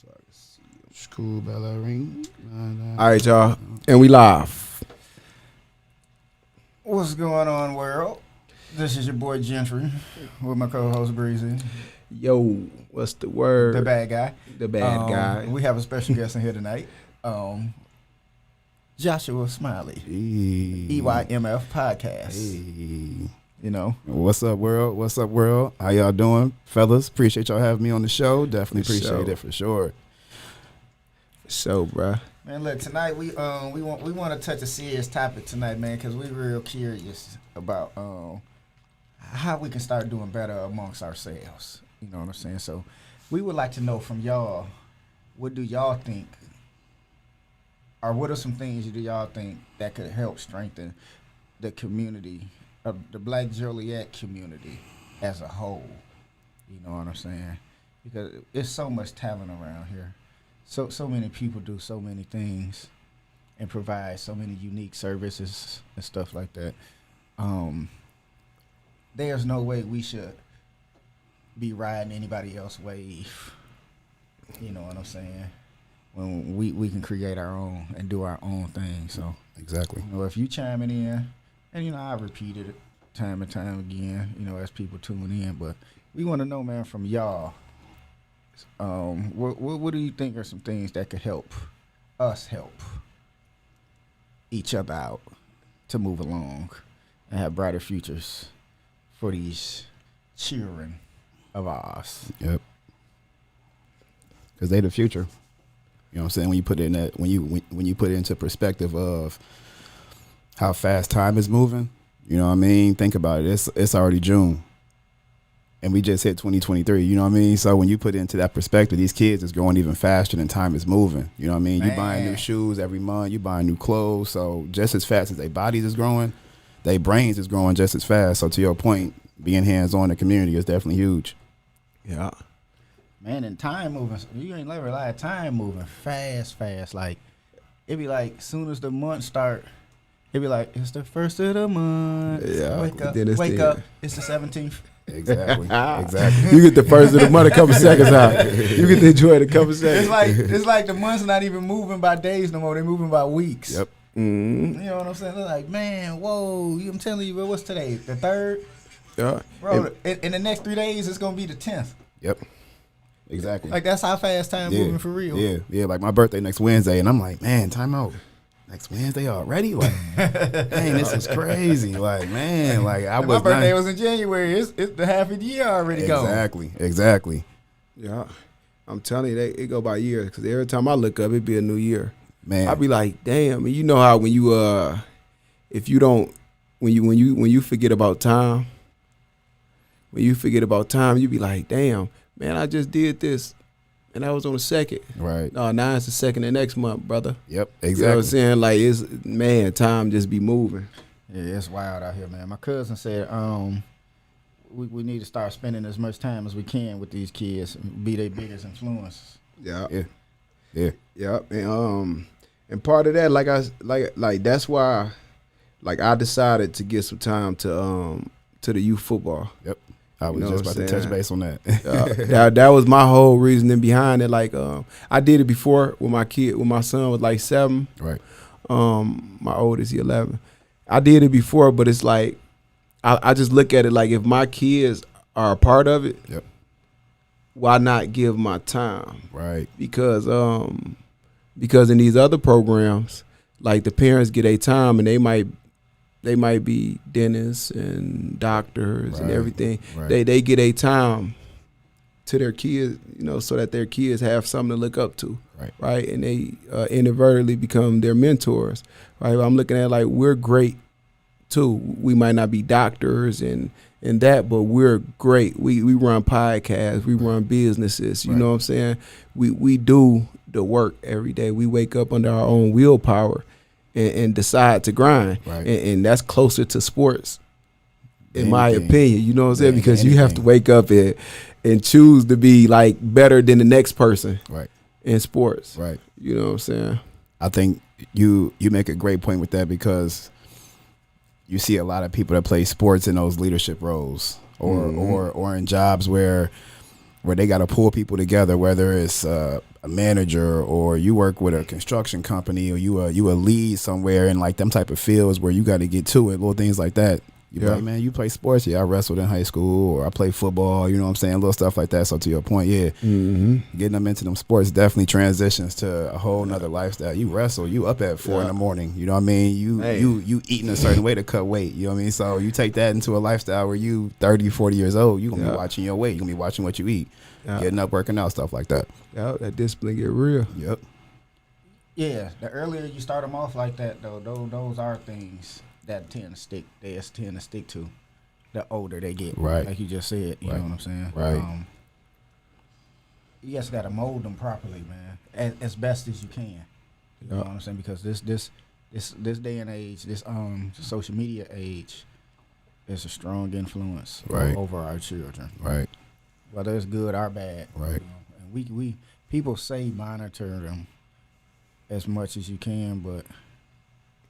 so I can see him. School bell ring. All right, y'all, and we live. What's going on, world? This is your boy Gentry with my co-host Breezy, Yo, what's the word? the bad guy. The bad guy. We have a special guest in here tonight, Joshua Smiley, EYMF podcast. Hey. You know, What's up, world? What's up, world? How y'all doing, fellas? Appreciate y'all having me on the show. Definitely appreciate it for sure. So, bruh. man. Look, tonight we want to touch a serious topic tonight, man, because we real curious about how we can start doing better amongst ourselves. You know what I'm saying? So, we would like to know from y'all, what do y'all think, or what are some things do y'all think that could help strengthen the community, the Black Joliet community as a whole? You know what I'm saying? Because there's so much talent around here. So many people do so many things and provide so many unique services and stuff like that. There's no way we should be riding anybody else's wave. You know what I'm saying? When we can create our own and do our own thing. So Exactly. you know, if you chiming in, and you know, I repeated it time and time again, you know, as people tune in, but we want to know, man, from y'all, what do you think are some things that could help us help each other out to move along and have brighter futures for these children of ours? Yep. Because they the future. You know what I'm saying? When you put it in that, when you put it into perspective of how fast time is moving, you know what I mean? Think about it. It's already June. And we just hit 2023, you know what I mean? So when you put it into that perspective, these kids is growing even faster than time is moving. You know what I mean? Man. You buying new shoes every month, you buying new clothes. So just as fast as their bodies is growing, their brains is growing just as fast. So to your point, being hands-on in the community is definitely huge. Yeah. Man, and time moving, you ain't never lie, time moving fast. Like, it be like, soon as the month start, it be like, it's the first of the month. Yeah, Wake up, then it's wake the- up. It's the 17th. Exactly. Exactly. You get the first of the month a couple seconds out. You get to enjoy it a couple seconds. It's like the month's not even moving by days no more. They're moving by weeks. Yep. Mm-hmm. You know what I'm saying? They're like, man, whoa, I'm telling you, bro, what's today? The 3rd? Yeah. Bro, in the next 3 days, it's going to be the 10th. Yep. Exactly. Like, that's how fast time moving for real. Yeah. Like my birthday next Wednesday, and I'm like, man, time out. Next Wednesday already? Like, dang, this is crazy. Like, man, like I And was my birthday not. was in January. It's the half of the year already gone. Exactly. Yeah. I'm telling you, it go by years because every time I look up, it be a new year. Man, I be like, damn. And you know how when you if you don't when you forget about time, you be like, damn, man, I just did this, and I was on the second. right. No, now it's the second of next month, brother. Yep. You know what Exactly. I'm saying? Like, it's, man, time just be moving. Yeah, it's wild out here, man. My cousin said, we need to start spending as much time as we can with these kids and be their biggest influences. Yeah. Yeah. Yeah. And part of that, like that's why, like, I decided to get some time to the youth football. Yep. I was You know just what about I'm to touch saying? base on that. That was my whole reasoning behind it. Like, I did it before when my son was like 7. Right. My oldest, he 11. I did it before, but it's like, I just look at it like, if my kids are a part of it, Yep. why not give my time? Right. Because in these other programs, like, the parents get a time and they might be dentists and doctors and Right, everything. right. They get a time to their kids, you know, so that their kids have something to look up to, right? And they inadvertently become their mentors, right? I'm looking at it like, we're great too. We might not be doctors and that, but we're great. We run podcasts, we run businesses. You Right. know what I'm saying? We do the work every day. We wake up under our own willpower and decide to grind, Right. and that's closer to sports, in Than my anything. opinion. You know what I'm saying? Than Because you have to anything. wake up and choose to be like better than the next person Right. in sports. Right. You know what I'm saying? I think you make a great point with that, because you see a lot of people that play sports in those leadership roles or in jobs where where they got to pull people together, whether it's a manager or you work with a construction company or you a lead somewhere in like them type of fields where you got to get to it, little things like that. You be like, man, you play sports? Yeah, I wrestled in high school, or I play football, you know what I'm saying? Little stuff like that. So to your point, yeah, getting them into them sports definitely transitions to a whole nother lifestyle. You wrestle, you up at 4 in the morning, you know what I mean? You eating a certain way to cut weight, you know what I mean? So you take that into a lifestyle where you 30, 40 years old, you going to be watching your weight, you going to be watching what you eat, getting up, working out, stuff like that. Yeah, that discipline get real. Yep. Yeah, the earlier you start them off like that, though, those are things that tend to stick. They just tend to stick to the older they get. Right. Like you just said. You know what I'm saying? Right. You just got to mold them properly, man, as best as you can. You know what I'm saying? Because this day and age, this social media age, is a strong influence over our children. Right. Whether it's good or bad. Right. You know? And we people say monitor them as much as you can, but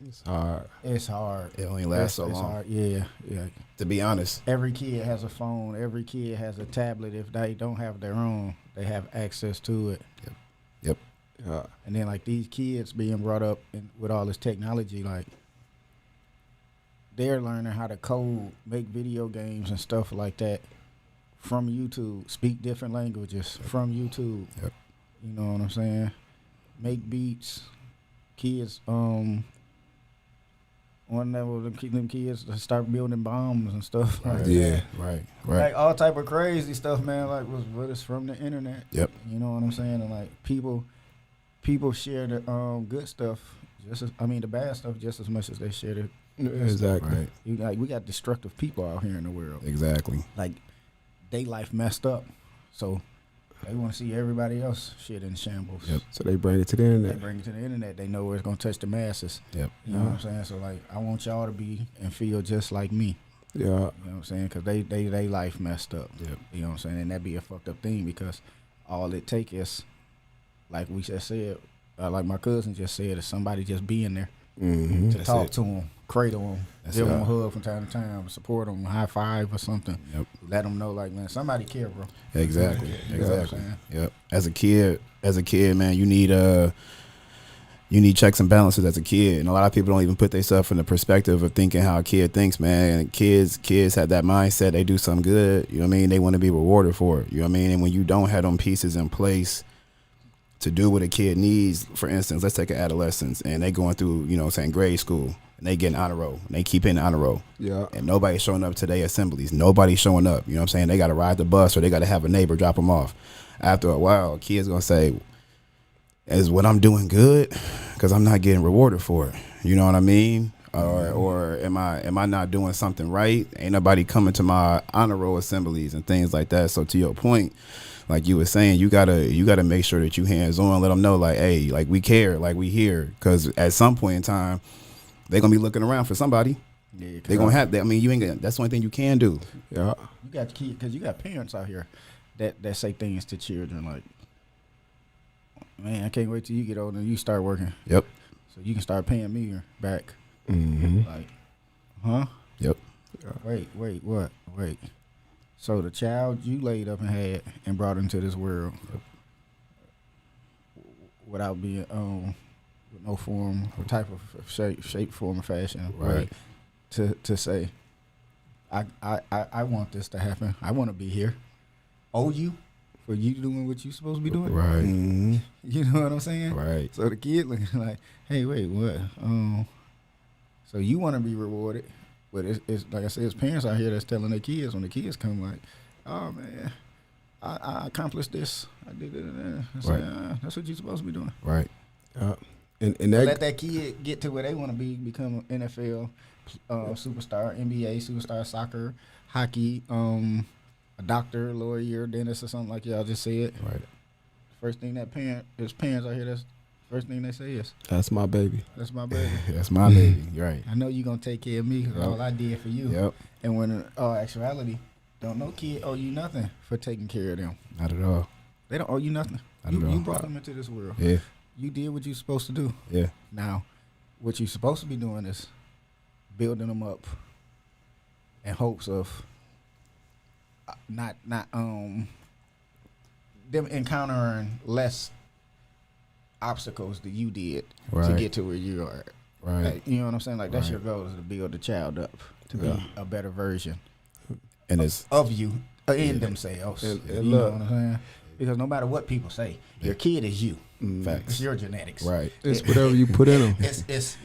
it's hard. It's hard. It only lasts so long. It's hard. Yeah. To be honest. Every kid has a phone. Every kid has a tablet. If they don't have their own, they have access to it. Yep. And then like these kids being brought up with all this technology, like they're learning how to code, make video games and stuff like that from YouTube. Speak different languages from YouTube. Yep. You know what I'm saying? Make beats. Kids, one level, them kids to start building bombs and stuff. Right. Like Yeah. that. Right. Like all type of crazy stuff, man. Like what is from the internet. Yep. You know what I'm saying? And like people share the good stuff the bad stuff just as much as they share the Exactly. Right. We got destructive people out here in the world. Exactly. Like they life messed up, so they want to see everybody else shit in shambles. Yep. So they bring it to the internet. They bring it to the internet. They know where it's gonna touch the masses. Yep. You know what I'm saying? So like, I want y'all to be and feel just like me. Yeah. You know what I'm saying? Because they life messed up. Yep. You know what I'm saying? And that be a fucked up thing because all it take is, like we just said, like my cousin just said, is somebody just being there to talk to them, cradle them, give them a hug from time to time, support them, high five or something. Yep. Let them know, like, man, somebody care, bro. Exactly. You know what I'm saying? Yep. As a kid, man, you need checks and balances as a kid, and a lot of people don't even put themselves in the perspective of thinking how a kid thinks, man. And kids have that mindset. They do something good, you know what I mean? They want to be rewarded for it, you know what I mean? And when you don't have them pieces in place to do what a kid needs, for instance, let's take an adolescence, and they going through, you know what I'm saying, grade school, and they getting honor roll, and they keep hitting honor roll. Yeah. And nobody's showing up to their assemblies. Nobody's showing up, you know what I'm saying? They got to ride the bus or they got to have a neighbor drop them off. After a while, a kid's going to say, is what I'm doing good? Because I'm not getting rewarded for it. You know what I mean? Or am I not doing something right? Ain't nobody coming to my honor roll assemblies and things like that. So to your point, like you were saying, you gotta make sure that you hands on, let them know, like, hey, like we care, like we here, because at some point in time, they're gonna be looking around for somebody. Yeah, they're gonna have that. I mean, you ain't gonna, that's the only thing you can do. Yeah, you got kids, because you got parents out here that say things to children like, man, I can't wait till you get older and you start working. Yep. So you can start paying me back. Like, huh? Yep. Wait, what? Wait. So the child you laid up and had and brought into this world without being with no form or type of shape, form, or fashion, right? To say, I want this to happen. I want to be here. Owe you for you doing what you supposed to be doing, right? You know what I'm saying, right? So the kid looking like, hey, wait, what? So you want to be rewarded. But it's like I said, it's parents out here that's telling their kids when the kids come like, oh, man, I accomplished this. I did it. Right. That's what you're supposed to be doing. Right. And that, let that kid get to where they want to become an NFL superstar, NBA superstar, soccer, hockey, a doctor, lawyer, dentist, or something like y'all just said. Right. First thing there's parents out here that's first thing they say is, that's my baby. That's my baby. That's my baby. You're right. I know you're going to take care of me because all I did for you. Yep. And when in actuality, don't no kid owe you nothing for taking care of them. Not at all. They don't owe you nothing. You brought them into this world. Yeah. You did what you're supposed to do. Yeah. Now, what you're supposed to be doing is building them up in hopes of not them encountering less obstacles than you did to get to where you are. Right. Like, you know what I'm saying? Like that's your goal, is to build the child up to be a better version and it's of you in themselves. And you know what I'm saying? Because no matter what people say, your kid is you. facts. It's your genetics. Right. It's whatever you put in them. It's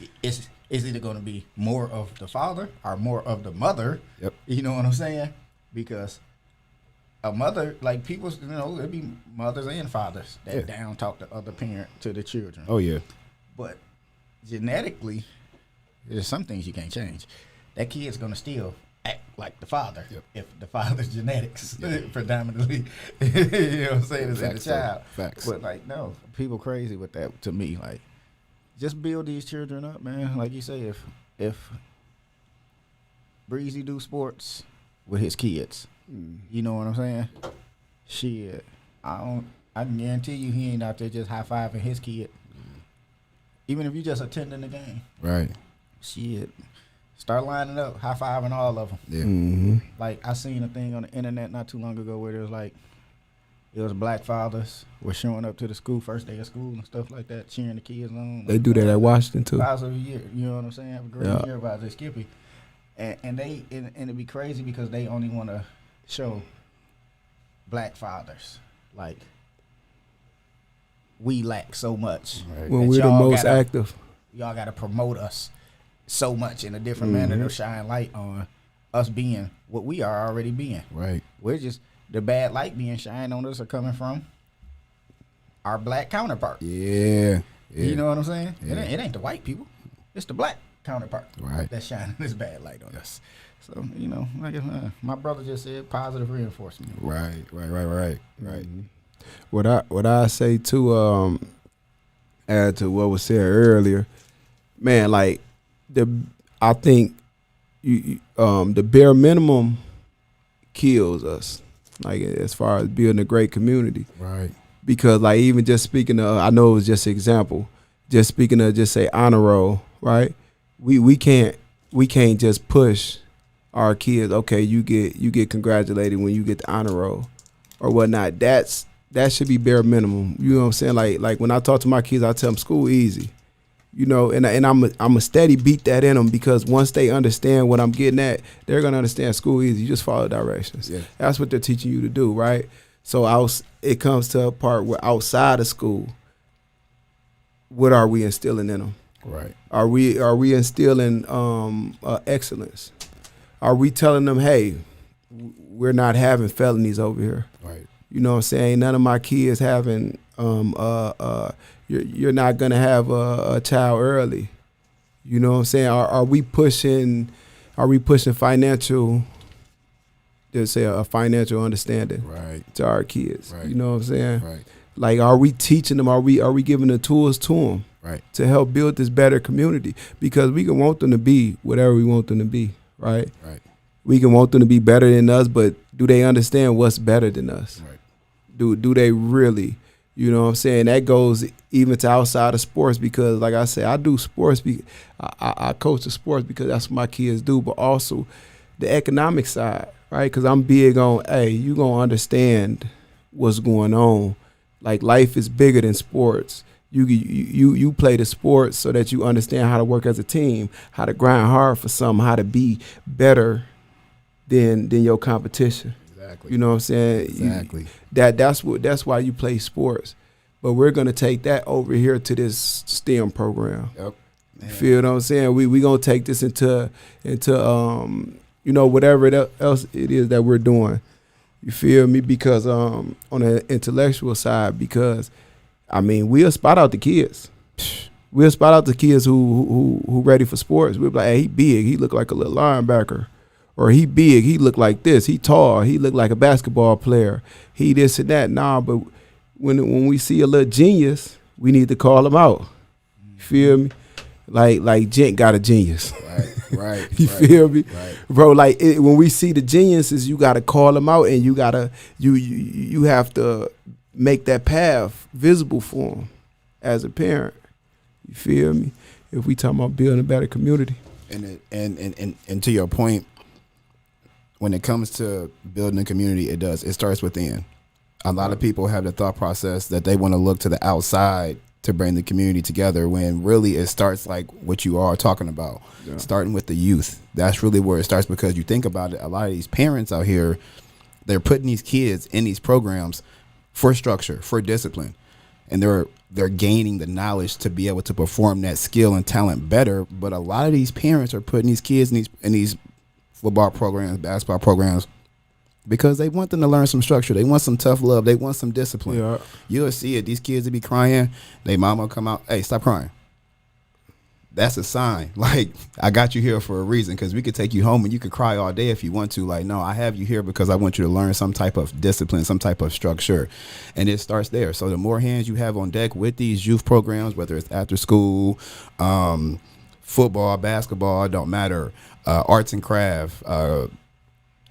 either going to be more of the father or more of the mother. Yep. You know what I'm saying? Because a mother, like people, there'd be mothers and fathers that down talk the other parent to the children. Oh yeah. But genetically, there's some things you can't change. That kid's gonna still act like the father if the father's genetics predominantly, you know what I'm saying, is in the child. Facts. But like, no, people crazy with that. To me, like, just build these children up, man. Like you say, if Breezy do sports with his kids, you know what I'm saying? Shit, I can guarantee you he ain't out there just high fiving his kid. Even if you just attending the game. Right. Shit. Start lining up, high fiving all of them. Yeah. Mm-hmm. Like, I seen a thing on the internet not too long ago where there was like, it was black fathers were showing up to the school, first day of school and stuff like that, cheering the kids on. They do that at Washington too. Of a year, you know what I'm saying? Have a great year about this Skippy. And it'd be crazy because they only want to show black fathers. Like, we lack so much. Right. When we're the most active. Y'all got to promote us so much in a different manner to shine light on us being what we are already being. Right. We're just, the bad light being shined on us are coming from our black counterpart. Yeah. You know what I'm saying? Yeah. It ain't the white people. It's the black counterpart that's shining this bad light on us. So, like my brother just said, positive reinforcement. Right. Mm-hmm. What I say too, add to what was said earlier, man, like I think the bare minimum kills us, like as far as building a great community. Right. Because like even just speaking of, I know it was just an example, just speaking of just say honor roll, right? We can't just push our kids, okay, you get congratulated when you get the honor roll or whatnot. That should be bare minimum. You know what I'm saying? Like when I talk to my kids, I tell them school easy. And I'm a steady beat that in them, because once they understand what I'm getting at, they're gonna understand school easy. You just follow directions. Yeah. That's what they're teaching you to do, right? So it comes to a part where outside of school, what are we instilling in them? Right. Are we instilling excellence? Are we telling them, hey, we're not having felonies over here? Right. You know what I'm saying? None of my kids having you're not gonna have a child early. You know what I'm saying? Are we pushing financial, let's say a financial understanding to our kids? Right. You know what I'm saying? Right. Like, are we teaching them? Are we giving the tools to them to help build this better community? Because we can want them to be whatever we want them to be, right? Right. We can want them to be better than us, but do they understand what's better than us? Right. Do they really? You know what I'm saying? That goes even to outside of sports, because like I say, I do sports. I coach the sports because that's what my kids do, but also the economic side, right? Because I'm big on, hey, you gonna understand what's going on. Like, life is bigger than sports. You play the sports so that you understand how to work as a team, how to grind hard for something, how to be better than your competition. Exactly. You know what I'm saying? Exactly. That's why you play sports. But we're gonna take that over here to this STEM program. Yep. You feel what I'm saying? We gonna take this into whatever else it is that we're doing. You feel me? Because on the intellectual side, because I mean, we'll spot out the kids. We'll spot out the kids who ready for sports. We'll be like, hey, he big, he look like a little linebacker. Or he big, he look like this. He tall, he look like a basketball player. He this and that. Nah, but when we see a little genius, we need to call him out. You feel me? Like Gent got a genius. Right. You feel me? Right. Bro, like when we see the geniuses, you got to call them out, and you have to make that path visible for them as a parent. You feel me? If we talking about building a better community. And to your point, when it comes to building a community, it starts within. A lot of people have the thought process that they want to look to the outside to bring the community together, when really it starts like what you are talking about, starting with the youth. That's really where it starts, because you think about it, a lot of these parents out here, they're putting these kids in these programs for structure, for discipline, and they're gaining the knowledge to be able to perform that skill and talent better. But a lot of these parents are putting these kids in these football programs, basketball programs, because they want them to learn some structure. They want some tough love. They want some discipline. Yeah. You'll see it. These kids will be crying. They mama will come out, hey, stop crying. That's a sign. Like, I got you here for a reason, because we could take you home and you could cry all day if you want to. Like, no, I have you here because I want you to learn some type of discipline, some type of structure. And it starts there. So the more hands you have on deck with these youth programs, whether it's after school, football, basketball, don't matter, arts and craft,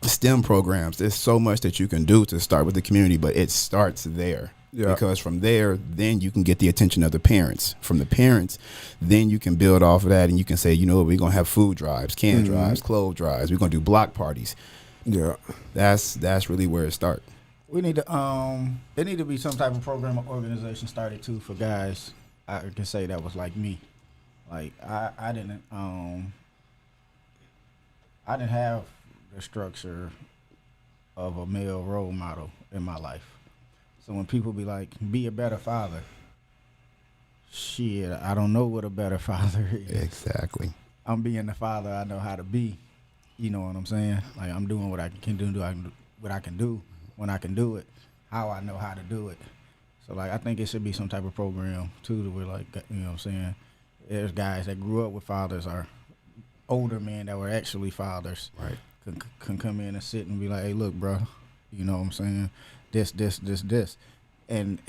STEM programs, there's so much that you can do to start with the community, but it starts there. Yeah. Because from there, then you can get the attention of the parents. From the parents, then you can build off of that, and you can say, you know what, we're going to have food drives, can drives, clothes drives. We're going to do block parties. Yeah. That's really where it starts. We need to there need to be some type of program or organization started too for guys. I can say that was like me. Like I didn't have the structure of a male role model in my life. So when people be like, be a better father, shit, I don't know what a better father is. Exactly. I'm being the father I know how to be. You know what I'm saying? Like, I'm doing what I can do, what I can do when I can do it, how I know how to do it. So, like, I think it should be some type of program, too, that we're like, you know what I'm saying? There's guys that grew up with fathers, or older men that were actually fathers. Right. Can come in and sit and be like, hey, look, bro, you know what I'm saying? This. And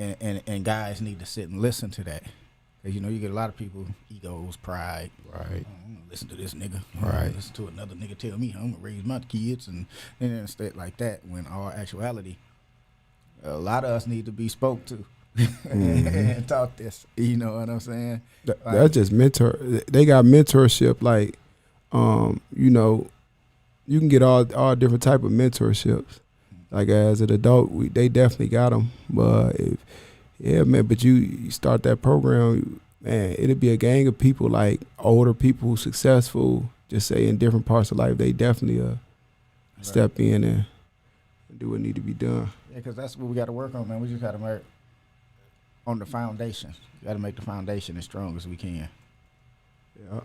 guys need to sit and listen to that. Cause, you know, you get a lot of people, egos, pride. Right. I'm gonna listen to this nigga. Right. Listen to another nigga tell me I'm gonna raise my kids and instead like that, when all actuality, a lot of us need to be spoke to. And taught this. You know what I'm saying? That's just mentor. They got mentorship, like, you know, you can get all different type of mentorships. Like, as an adult, they definitely got them. But but you start that program, man, it'll be a gang of people, like older people, successful, just say in different parts of life. They definitely step in and do what need to be done. Yeah, because that's what we got to work on, man. We just got to work on the foundation. We got to make the foundation as strong as we can. Yeah.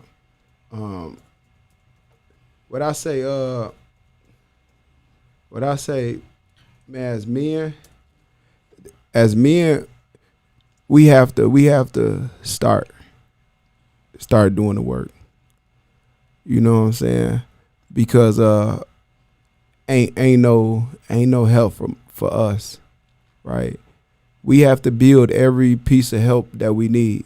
What I say, man, as men, we have to start doing the work. You know what I'm saying? Because ain't no help for us, right? We have to build every piece of help that we need.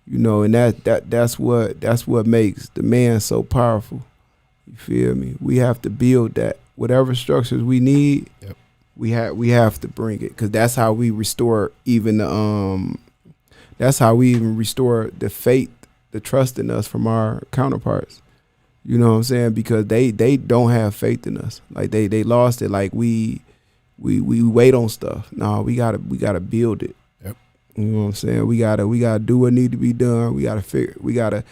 You know, and that's what makes the man so powerful. You feel me? We have to build that. Whatever structures we need, yep. we have to bring it, because that's how we restore that's how we even restore the faith, the trust in us from our counterparts. You know what I'm saying? Because they don't have faith in us. Like they lost it. Like we wait on stuff. No, we gotta build it. Yep. You know what I'm saying? We gotta do what need to be done. We gotta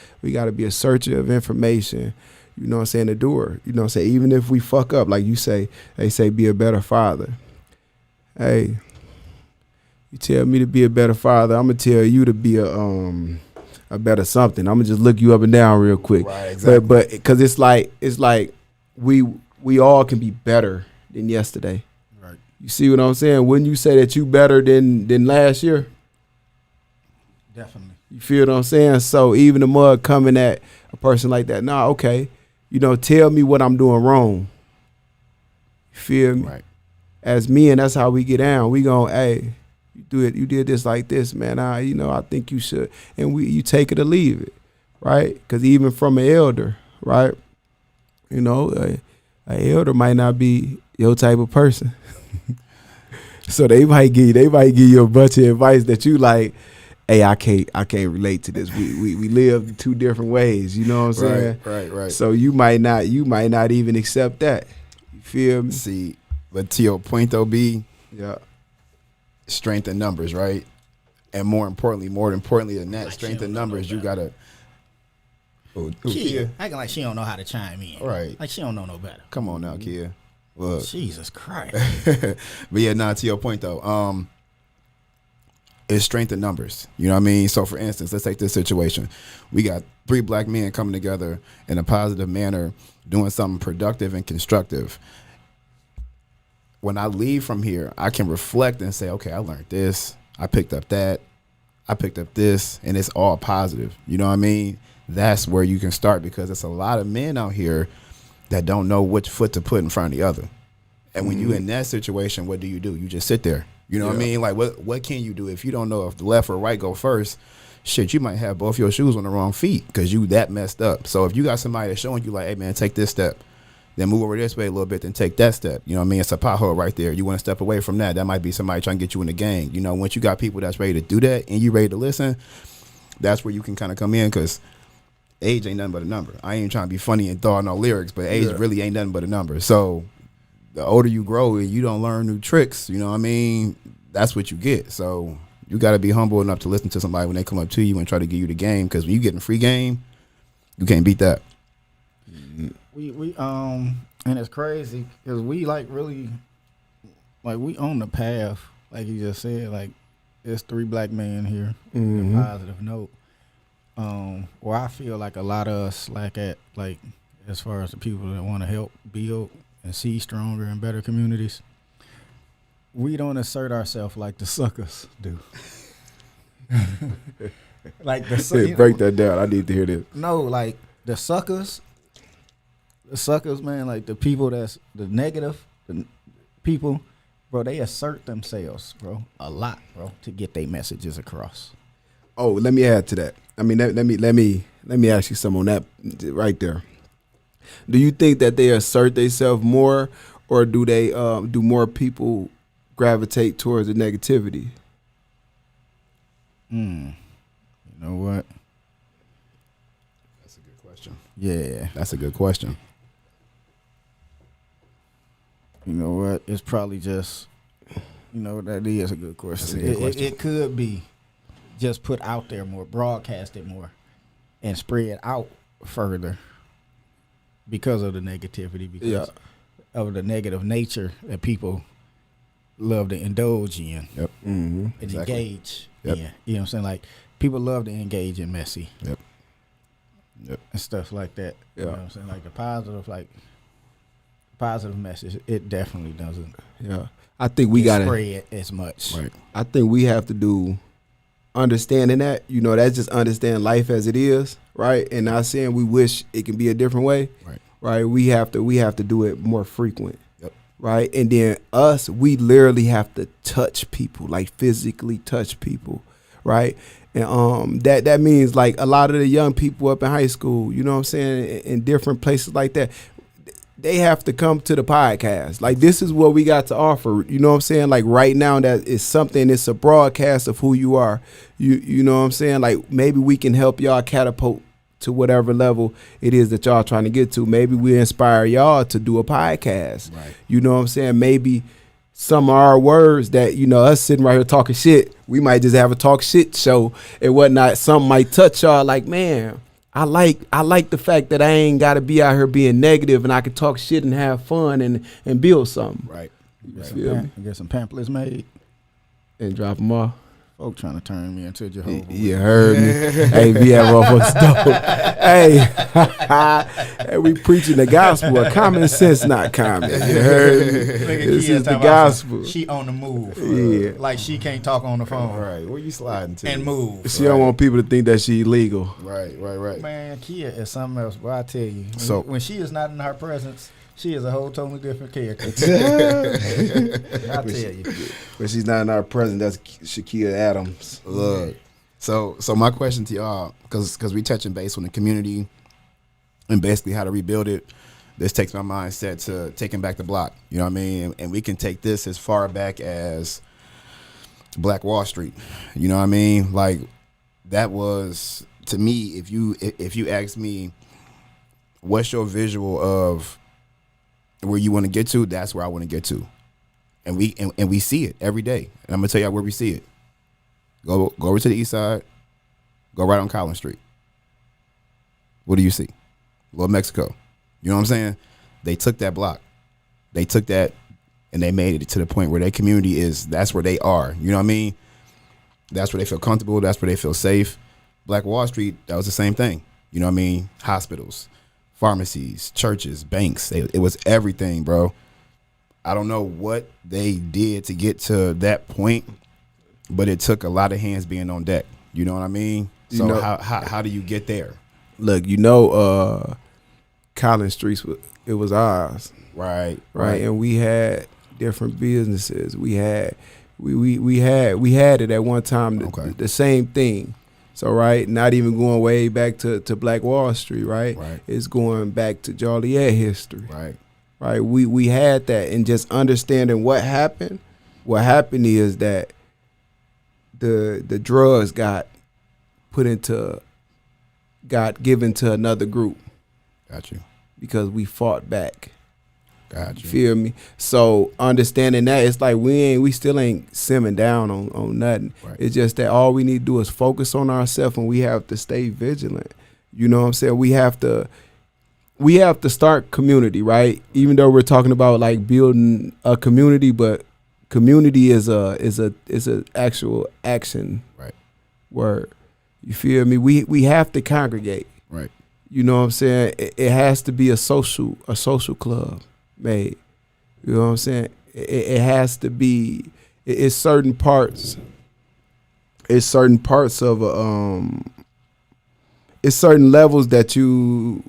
be a searcher of information. You know what I'm saying? The door. You know what I'm saying? Even if we fuck up, like you say, they say be a better father. Hey, you tell me to be a better father, I'm gonna tell you to be a better something. I'm gonna just look you up and down real quick. Right, exactly. But because it's like we all can be better than yesterday. Right. You see what I'm saying? Wouldn't you say that you better than last year? Definitely. You feel what I'm saying? So even the mud coming at a person like that, nah, okay. You know, tell me what I'm doing wrong. You feel me? Right. As men, that's how we get down. We gon', hey, you did this like this, man. I think you should. And you take it or leave it, right? Because even from an elder, right? You know, an elder might not be your type of person. So they might give you a bunch of advice that you like, hey, I can't relate to this. We live two different ways. You know what I'm saying? Right. So you might not even accept that. You feel me? See, but to your point though, B, Yeah. Strength in numbers, right? And more importantly than that, Like strength she in don't know numbers, no you gotta. Kia acting like she don't know how to chime in. Right. Like she don't know no better. Come on now, Kia. Look. Jesus Christ. But yeah, nah, to your point though, it's strength in numbers. You know what I mean? So for instance, let's take this situation. We got 3 black men coming together in a positive manner, doing something productive and constructive. When I leave from here, I can reflect and say, okay, I learned this, I picked up that, I picked up this, and it's all positive. You know what I mean? That's where you can start, because it's a lot of men out here that don't know which foot to put in front of the other. And when you in that situation, what do? You just sit there. You know what I mean? Like, what can you do if you don't know if the left or right go first? Shit, you might have both your shoes on the wrong feet because you that messed up. So if you got somebody that's showing you like, hey, man, take this step, then move over this way a little bit, then take that step. You know what I mean? It's a pothole right there. You want to step away from that. That might be somebody trying to get you in the gang. You know, once you got people that's ready to do that and you ready to listen, that's where you can kind of come in, because age ain't nothing but a number. I ain't trying to be funny and throw out no lyrics, but age really ain't nothing but a number. So the older you grow and you don't learn new tricks, you know what I mean, that's what you get. So you got to be humble enough to listen to somebody when they come up to you and try to give you the game, because when you getting free game, you can't beat that. We and it's crazy because we like really like we on the path, like you just said. Like there's 3 black men here. On a positive note. Where I feel like a lot of us slack at, like as far as the people that want to help build and see stronger and better communities, we don't assert ourselves like the suckers do. Like the break that down. I need to hear this. No, like the suckers, man. Like the people that's the negative, the people, bro. They assert themselves, bro, a lot, bro, to get their messages across. Oh, let me add to that. I mean, let me ask you something on that right there. Do you think that they assert themselves more, or do they do more people gravitate towards the negativity? You know what? That's a good question. Yeah. That's a good question. You know what? It's probably just, that is a good question. That's a good question. It could be just put out there more, broadcast it more, and spread out further because of the negativity, because of the negative nature that people love to indulge in. Yep. And engage in. You know what I'm saying? Like, people love to engage in messy. Yep. And stuff like that. Yeah. You know what I'm saying? Like the positive message, it definitely doesn't. Yeah. I think we got to spread as much. Right. I think we have to do understanding that, that's just understand life as it is, right? And not saying we wish it can be a different way. Right. We have to do it more frequent. Yep. Right. And then we literally have to touch people, like physically touch people. Right. And that means like a lot of the young people up in high school, you know what I'm saying, in different places like that, they have to come to the podcast. Like, this is what we got to offer. You know what I'm saying? Like, right now, that is something, it's a broadcast of who you are. You know what I'm saying? Like, maybe we can help y'all catapult to whatever level it is that y'all trying to get to. Maybe we inspire y'all to do a podcast. Right. You know what I'm saying? Maybe some of our words that, us sitting right here talking shit, we might just have a talk shit show and whatnot. Something might touch y'all like, man, I like the fact that I ain't got to be out here being negative, and I can talk shit and have fun and build something. Right. Get some pamphlets made And drop them off. Folk trying to turn me into Jehovah. You heard me. Hey, be at motherfuckers dope. Hey, we preaching the gospel of common sense, not common. You heard me? This is the gospel. She on the move. Yeah. Like she can't talk on the phone. Right. Where you sliding to? And move. She don't want people to think that she illegal. Right. Man, Kia is something else. But I tell you, So- when she is not in her presence, she is a whole totally different character. I tell you. But she's not in our presence. That's Shakia Adams. Look. So my question to y'all, because we touching base on the community and basically how to rebuild it, this takes my mindset to taking back the block. You know what I mean? And we can take this as far back as Black Wall Street. You know what I mean? Like, that was, to me, if you ask me, what's your visual of where you want to get to, that's where I want to get to. and we see it every day. And I'm gonna tell y'all where we see it. Go over to the east side. Go right on Collins Street. What do you see? Little Mexico. You know what I'm saying? They took that block. They took that and they made it to the point where their community that's where they are. You know what I mean? That's where they feel comfortable. That's where they feel safe. Black Wall Street, that was the same thing. You know what I mean? Hospitals, pharmacies, churches, banks. It was everything, bro. I don't know what they did to get to that point, but it took a lot of hands being on deck. You know what I mean? So how do you get there? Look, Collins Street, it was ours. Right. And we had different businesses. We had it at one time. The same thing. So not even going way back to Black Wall Street. Right. It's going back to Joliet history. Right. We had that, and just understanding what happened. What happened is that the drugs got given to another group. Got you. Because we fought back. Got you. Feel me? So understanding that, it's like we still ain't simming down on nothing. Right. It's just that all we need to do is focus on ourselves, and we have to stay vigilant. You know what I'm saying? We have to start community, right? Even though we're talking about like building a community, but community is a actual action. Right. Word. You feel me? We have to congregate. Right. You know what I'm saying? It has to be a social club made. You know what I'm saying? It has to be. It's certain parts. It's certain parts of it's certain levels that you.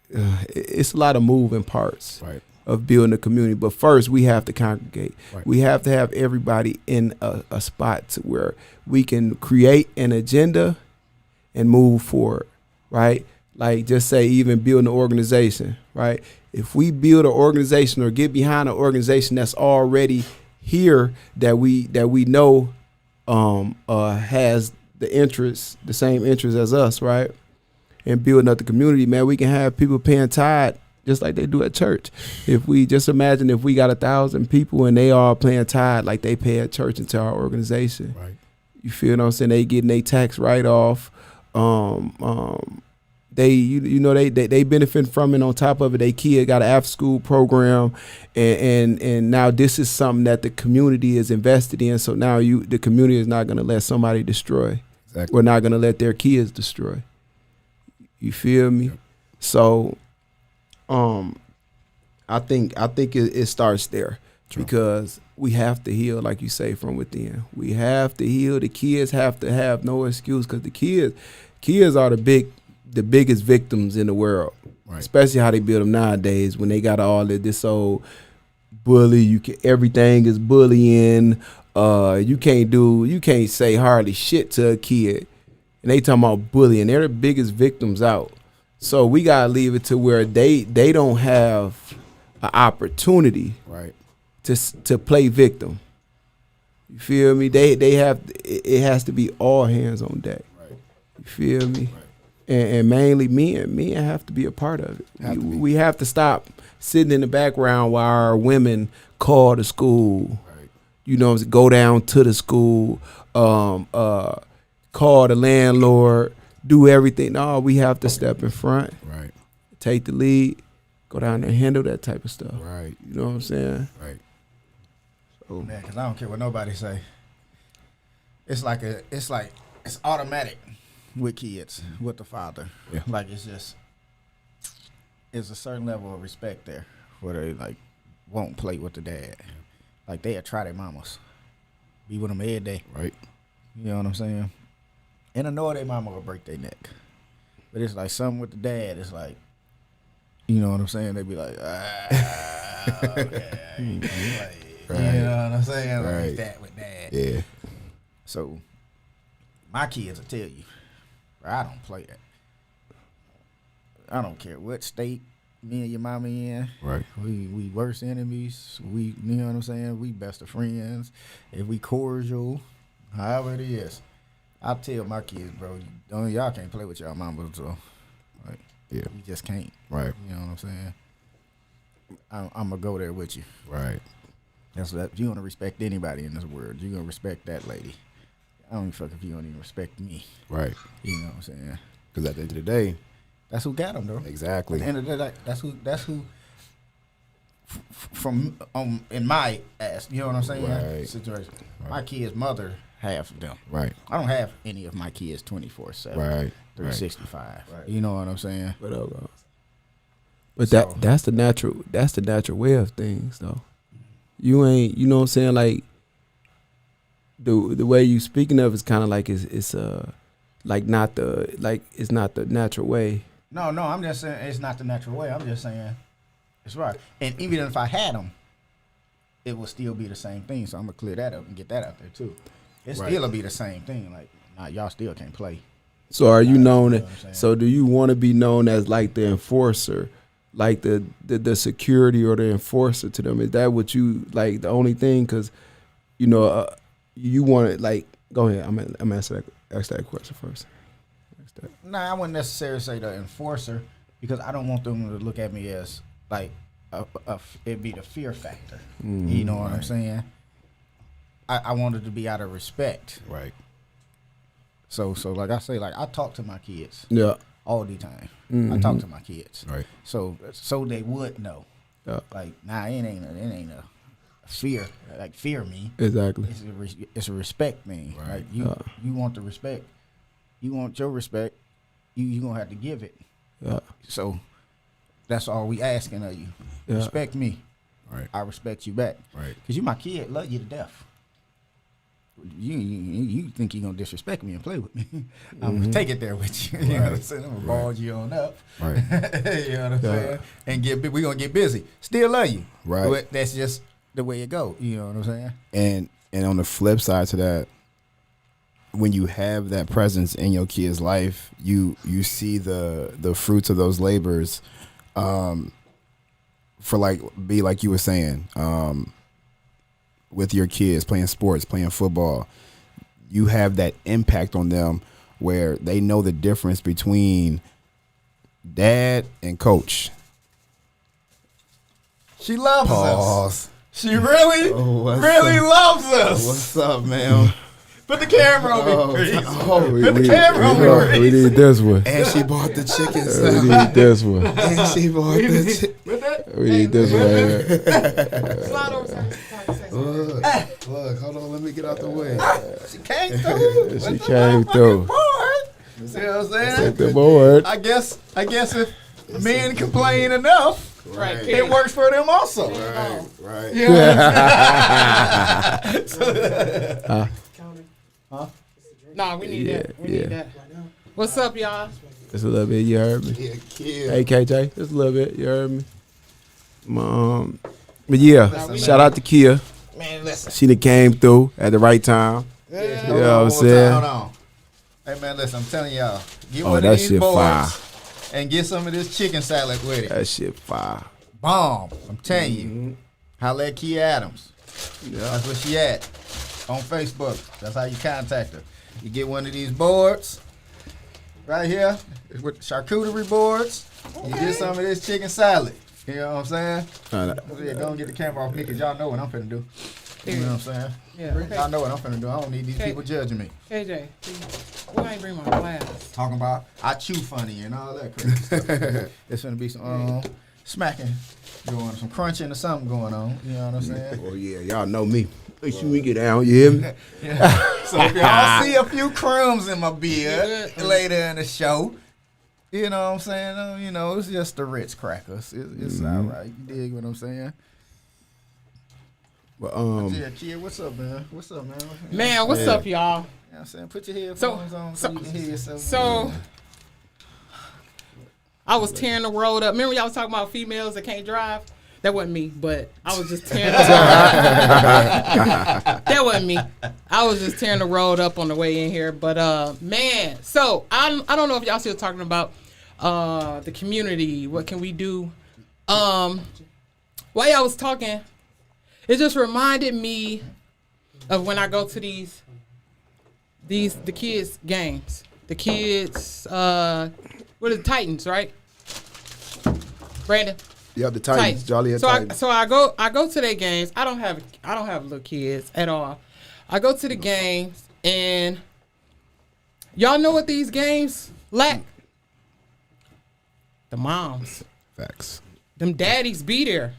It's a lot of moving parts. Right. Of building a community, but first we have to congregate. Right. We have to have everybody in a spot to where we can create an agenda and move forward, right? Like just say even building an organization, right? If we build an organization or get behind an organization that's already here that we know has the same interest as us, right? And building up the community, man, we can have people paying tithe just like they do at church. If we just imagine if we got 1,000 people and they all paying tithe like they pay at church into our organization. Right. You feel what I'm saying? They getting their tax write-off. They benefit from it. On top of it, they kid got an after school program, and now this is something that the community is invested in. So now the community is not going to let somebody destroy. Exactly. We're not going to let their kids destroy. You feel me? Yep. So, I think it starts there. True. Because we have to heal, like you say, from within. We have to heal. The kids have to have no excuse, because the kids are the biggest victims in the world. Right. Especially how they build them nowadays, when they got all this old bully. Everything is bullying. You can't say hardly shit to a kid, and they talking about bullying. They're the biggest victims out. So we gotta leave it to where they don't have an opportunity, right, to play victim. You feel me? They have, it has to be all hands on deck. Right. You feel me? Right. And mainly men have to be a part of it. We have to stop sitting in the background while our women call the school. Right. You know, go down to the school, call the landlord, do everything. No, we have to step in front. Right. Take the lead, go down there and handle that type of stuff. Right. You know what I'm saying? Right. So, man, because I don't care what nobody say. It's automatic with kids, with the father. Yeah. Like it's a certain level of respect there where they like won't play with the dad. Like they'll try their mamas. Be with them every day. Right. You know what I'm saying? And I know their mama will break their neck. But it's like something with the dad, it's like, you know what I'm saying? They be like, okay. Like, right. You know what I'm saying? Like right. That with dad. Yeah. So my kids will tell you, I don't play that. I don't care what state me and your mama in. Right. We worst enemies. You know what I'm saying? We best of friends. If we cordial, however it is. I tell my kids, bro, y'all can't play with y'all mama, so like, yeah, you just can't. Right. You know what I'm saying? I'm gonna go there with you. Right. That's what, if you want to respect anybody in this world, you're gonna respect that lady. I don't even fuck if you don't even respect me. Right. You know what I'm saying? Because at the end of the day, that's who got them, though. Exactly. At the end of the day, that's who. From in my ass, you know what I'm saying? Right. Situation. Right. My kids' mother, half of them. Right. I don't have any of my kids 24/7. Right. 365. Right. You know what I'm saying? But that's the natural way of things, though. You ain't, you know what I'm saying? Like the way you speaking of is kind of like it's like not the natural way. No, I'm just saying it's not the natural way. I'm just saying it's right. And even if I had them, it would still be the same thing. So I'm gonna clear that up and get that out there too. It still will be the same thing. Like, nah, y'all still can't play. So are you known? You know what I'm So do you want to be known as like the enforcer, like the security or the enforcer to them? Is that what you like? The only thing, because you know you want it. Like, go ahead. I'm ask that question first. Nah, I wouldn't necessarily say the enforcer because I don't want them to look at me as like it'd be the fear factor. Mm-hmm. You know what I'm saying? I want it to be out of respect. Right. So like I say, like I talk to my kids. Yeah. All the time. Mm-hmm. I talk to my kids. Right. So they would know. Yeah. Like, nah, it ain't a fear. Like, fear me. Exactly. It's a respect thing. Right. Like you want the respect. You want your respect. You gonna have to give it. Yeah. So that's all we asking of you. Yeah. Respect me. Right. I respect you back. Right. Cause you my kid, love you to death. You think you gonna disrespect me and play with me? I'm gonna take it there with you. You know what I'm saying? I'm gonna ball you on up. Right. You know what I'm saying? And we gonna get busy. Still love you. Right. But that's just the way it go. You know what I'm saying? And on the flip side to that, when you have that presence in your kid's life, you see the fruits of those labors, for like you were saying, with your kids playing sports, playing football, you have that impact on them where they know the difference between dad and coach. She loves Pause. us. She really loves us. What's up, man? Put the camera on me, Reese. Put the we, camera on me, we Reese. need this one. And she bought the chicken We salad. need this one. And she bought the chicken. We need this one. Slide over. Look, hold on, let me get out the way. She came through. She came through. You see what I'm saying? Take the board. I guess if men complain enough, Right. it works for them also. Right. You know what I'm saying? Huh? Nah, we need that. We yeah. need that. What's up, y'all? Just a little bit, you heard me. Yeah, kid. Hey KJ, just a little bit, you heard me. But yeah, shout out to Kia. Man, listen. She done came through at the right time. Yeah, You know what I'm saying? Hold on. Hey man, listen, I'm telling y'all, get Oh, one that of these shit boards fire. and get some of this chicken salad with it. That shit fire. Bomb. I'm telling you. Holla at Kia Adams. Yeah. That's where she at. On Facebook. That's how you contact her. You get one of these boards right here with charcuterie boards. You get some of this chicken salad. You know what I'm saying? Yeah, go and get the camera off me because y'all know what I'm finna do. You know what I'm saying? Yeah. Y'all know what I'm finna do. I don't need these people judging me. KJ, why ain't bring my glass? Talking about I chew funny and all that crazy stuff. It's finna be some smacking going, some crunching or something going on. You know what I'm saying? Oh yeah, y'all know me. Make sure we get down, you hear me? So if y'all see a few crumbs in my beard later in the show, you know what I'm saying? You know, it's just the Ritz crackers. It's all right. You dig what I'm saying? But Yeah, kid, what's up, man? What's up, man? Man, what's up, y'all? You know what I'm saying? Put your headphones on so you can hear yourself. So, I was tearing the road up. Remember y'all was talking about females that can't drive? That wasn't me, but I was just tearing the road up. That wasn't me. I was just tearing the road up on the way in here. But, man, so I don't know if y'all still talking about the community. What can we do? While y'all was talking, it just reminded me of when I go to the kids' games. The kids, what are the Titans, right? Brandon? Yep, the Titans, Joliet so Titans. I go to their games. I don't have little kids at all. I go to the games, and y'all know what these games lack? The moms. Facts. Them daddies be there.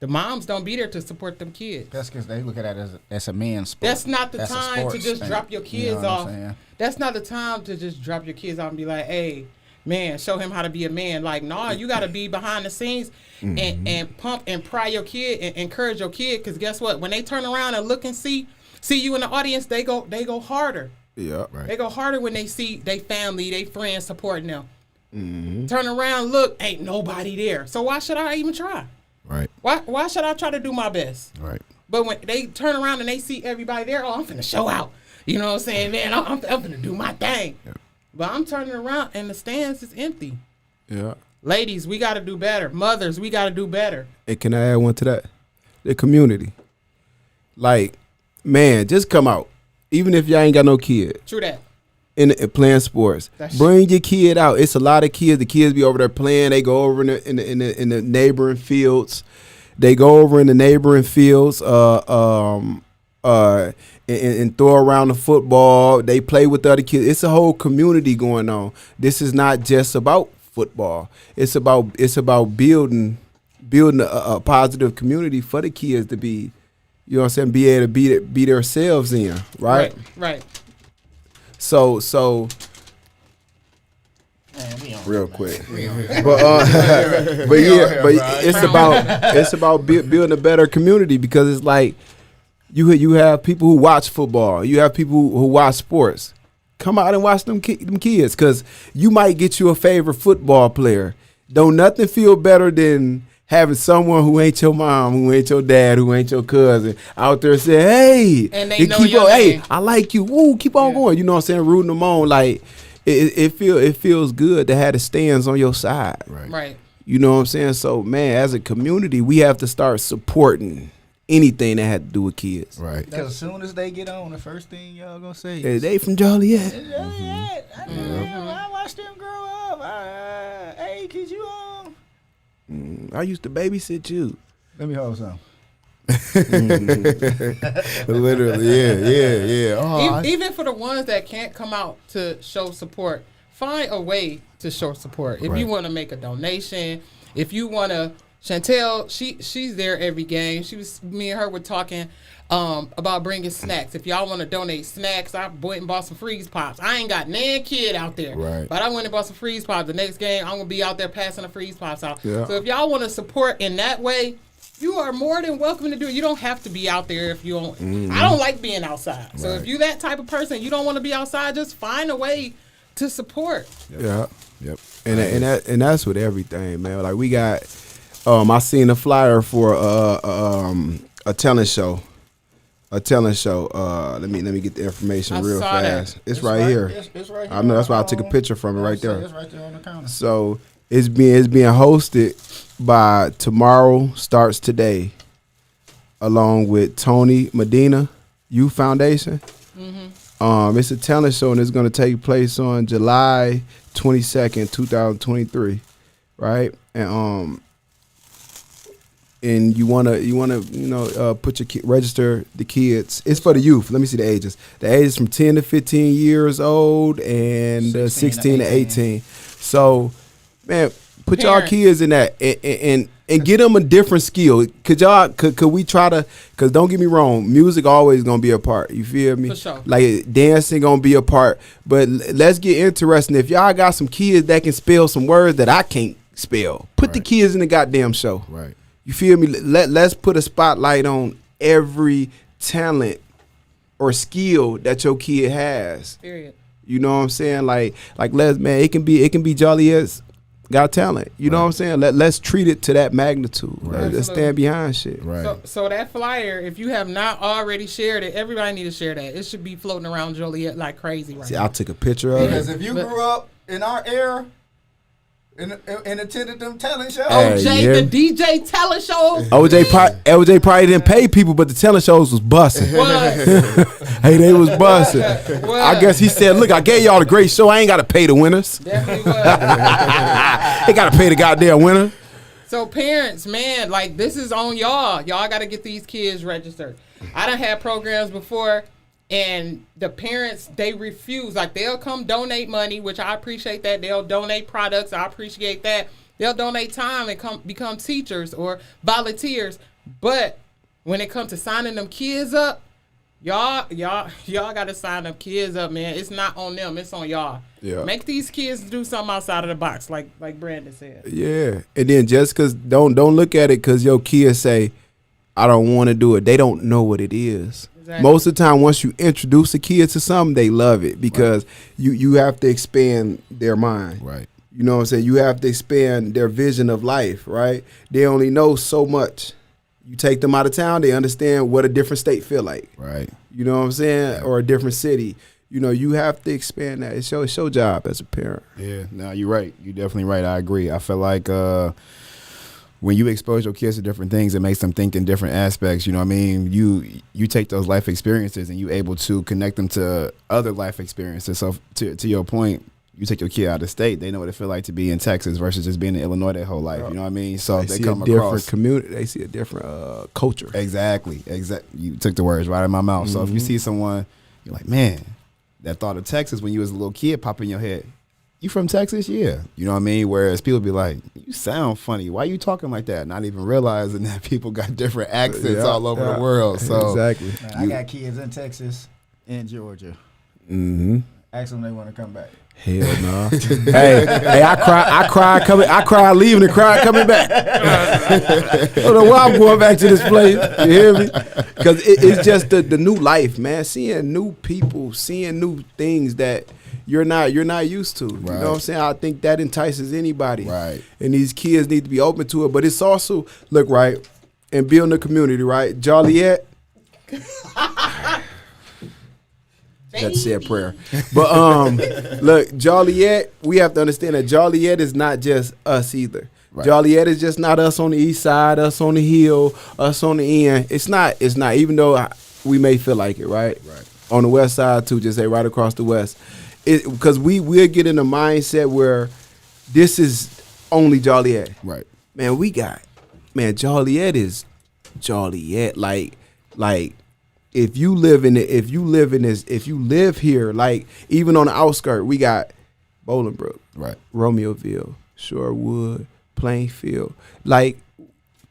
The moms don't be there to support them kids. That's because they look at it as a man's sport. That's not the time to just drop your kids off. That's not the time to just drop your kids off and be like, hey, man, show him how to be a man. Like, nah, you got to be behind the scenes and pump and pry your kid and encourage your kid. Because guess what? When they turn around and look and see you in the audience, they go harder. Yeah, right. They go harder when they see their family, their friends supporting them. Turn around, look, ain't nobody there. So why should I even try? Right. Why should I try to do my best? Right. But when they turn around and they see everybody there, oh, I'm finna show out. You know what I'm saying, man? I'm finna do my thing. Yeah. But I'm turning around and the stands is empty. Yeah. Ladies, we got to do better. Mothers, we got to do better. Hey, can I add one to that? The community. Like, man, just come out. Even if y'all ain't got no kid. True that. In playing sports, bring your kid out. It's a lot of kids. The kids be over there playing. They go over in the neighboring fields. They go over in the neighboring fields and throw around the football. They play with the other kids. It's a whole community going on. This is not just about football. It's about building a positive community for the kids to be, you know what I'm saying, be able to be themselves in, right? Right. So Man, real quick, but it's about building a better community, because it's like you have people who watch football, you have people who watch sports. Come out and watch them kids, because you might get you a favorite football player. Don't nothing feel better than having someone who ain't your mom, who ain't your dad, who ain't your cousin out there saying, hey, and they know keep your on, name. hey, I like you. Woo, keep on going. You know what I'm saying? Rooting them on. Like, it feels good to have the stands on your side. Right. You know what I'm saying? So, man, as a community, we have to start supporting anything that had to do with kids. Right. Because as soon as they get on, the first thing y'all gonna say Hey, is, they from Joliet. I watched them grow up. Hey, could you I used to babysit you. let me hold some. Literally, yeah. Oh, Even for the ones that can't come out to show support, find a way to show support. If you want to make a donation, if you want to, Chantel, she's there every game. Me and her were talking about bringing snacks. If y'all want to donate snacks, I went and bought some freeze pops. I ain't got nan kid out there, but I went and bought some freeze pops. The next game, I'm gonna be out there passing the freeze pops out. Yeah. So if y'all want to support in that way, you are more than welcome to do it. You don't have to be out there if you don't. I don't like being outside. So if you that type of person, you don't want to be outside, just find a way to support. Yep. And that's with everything, man. Like, we got, I seen a flyer for a talent show. Let me get the information real fast. It's right here. It's right here. I know, that's why I took a picture from it right there. It's right there on the counter. So it's being hosted by Tomorrow Starts Today, along with Tony Medina Youth Foundation. It's a talent show, and it's going to take place on July 22nd, 2023, right? And you wanna put your register the kids. It's for the youth. Let me see the ages. The ages from 10 to 15 years old and 16 to 18. So, man, put y'all kids in that and get them a different skill. Could we try to? Because don't get me wrong, music always gonna be a part. You feel me? For sure. Like, dancing gonna be a part. But let's get interesting. If y'all got some kids that can spell some words that I can't spell, put the kids in the goddamn show. Right. You feel me? Let's put a spotlight on every talent or skill that your kid has. Period. You know what I'm saying? Like it can be Joliet's Got Talent. You know what I'm saying? Let's treat it to that magnitude. Let's stand behind shit. Right. So that flyer, if you have not already shared it, everybody need to share that. It should be floating around Joliet like crazy right See, now. I took a picture of Because it. if you grew up in our era and attended them talent shows, OJ, the DJ talent shows. LJ probably didn't pay people, but the talent shows was busting. Hey, they was busting. I guess he said, look, I gave y'all a great show. I ain't got to pay the winners. Definitely was. They got to pay the goddamn winner. So parents, man, like this is on y'all. Y'all got to get these kids registered. I done had programs before, and the parents, they refuse. Like they'll come donate money, which I appreciate that. They'll donate products. I appreciate that. They'll donate time and come become teachers or volunteers. But when it comes to signing them kids up, y'all got to sign them kids up, man. It's not on them. It's on y'all. Yeah. Make these kids do something outside of the box, like Brandon said. Yeah. And then just because, don't look at it because your kids say, I don't want to do it. They don't know what it is. Exactly. Most of the time, once you introduce a kid to something, they love it because you have to expand their mind. Right. You know what I'm saying? You have to expand their vision of life, right? They only know so much. You take them out of town, they understand what a different state feel like. Right. You know what I'm saying? Or a different city. You know, you have to expand that. It's your job as a parent. Yeah, no, you're right. You're definitely right. I agree. I feel like when you expose your kids to different things, it makes them think in different aspects. You know what I mean? You take those life experiences and you able to connect them to other life experiences. So to your point, you take your kid out of state, they know what it feel like to be in Texas versus just being in Illinois their whole life. You know what I mean? So they see come a different across community. They see a different culture. Exactly. You took the words right out of my mouth. So if you see someone, you're like, man, that thought of Texas when you was a little kid pop in your head. You from Texas? Yeah. You know what I mean? Whereas people be like, you sound funny. Why you talking like that? Not even realizing that people got different accents all over the world. So exactly. Man, I got kids in Texas and Georgia. Mm-hmm. Ask them they want to come back. Hell no. hey, I cried leaving and cried coming back. I don't know why I'm going back to this place. You hear me? Because it's just the new life, man. Seeing new people, seeing new things that you're not used to. Right. You know what I'm saying? I think that entices anybody. Right. And these kids need to be open to it. But it's also, look, right, and building a community, right? Joliet. Had to say a prayer. But look, Joliet, we have to understand that Joliet is not just us either. Right. Joliet is just not us on the east side, us on the hill, us on the end. It's not, even though we may feel like it, right? Right. On the west side too, just say right across the west. Because we'll get in a mindset where this is only Joliet. Right. Man, Joliet is Joliet. Like if you live here, like even on the outskirts, we got Bolingbrook, right, Romeoville, Shorewood, Plainfield. Like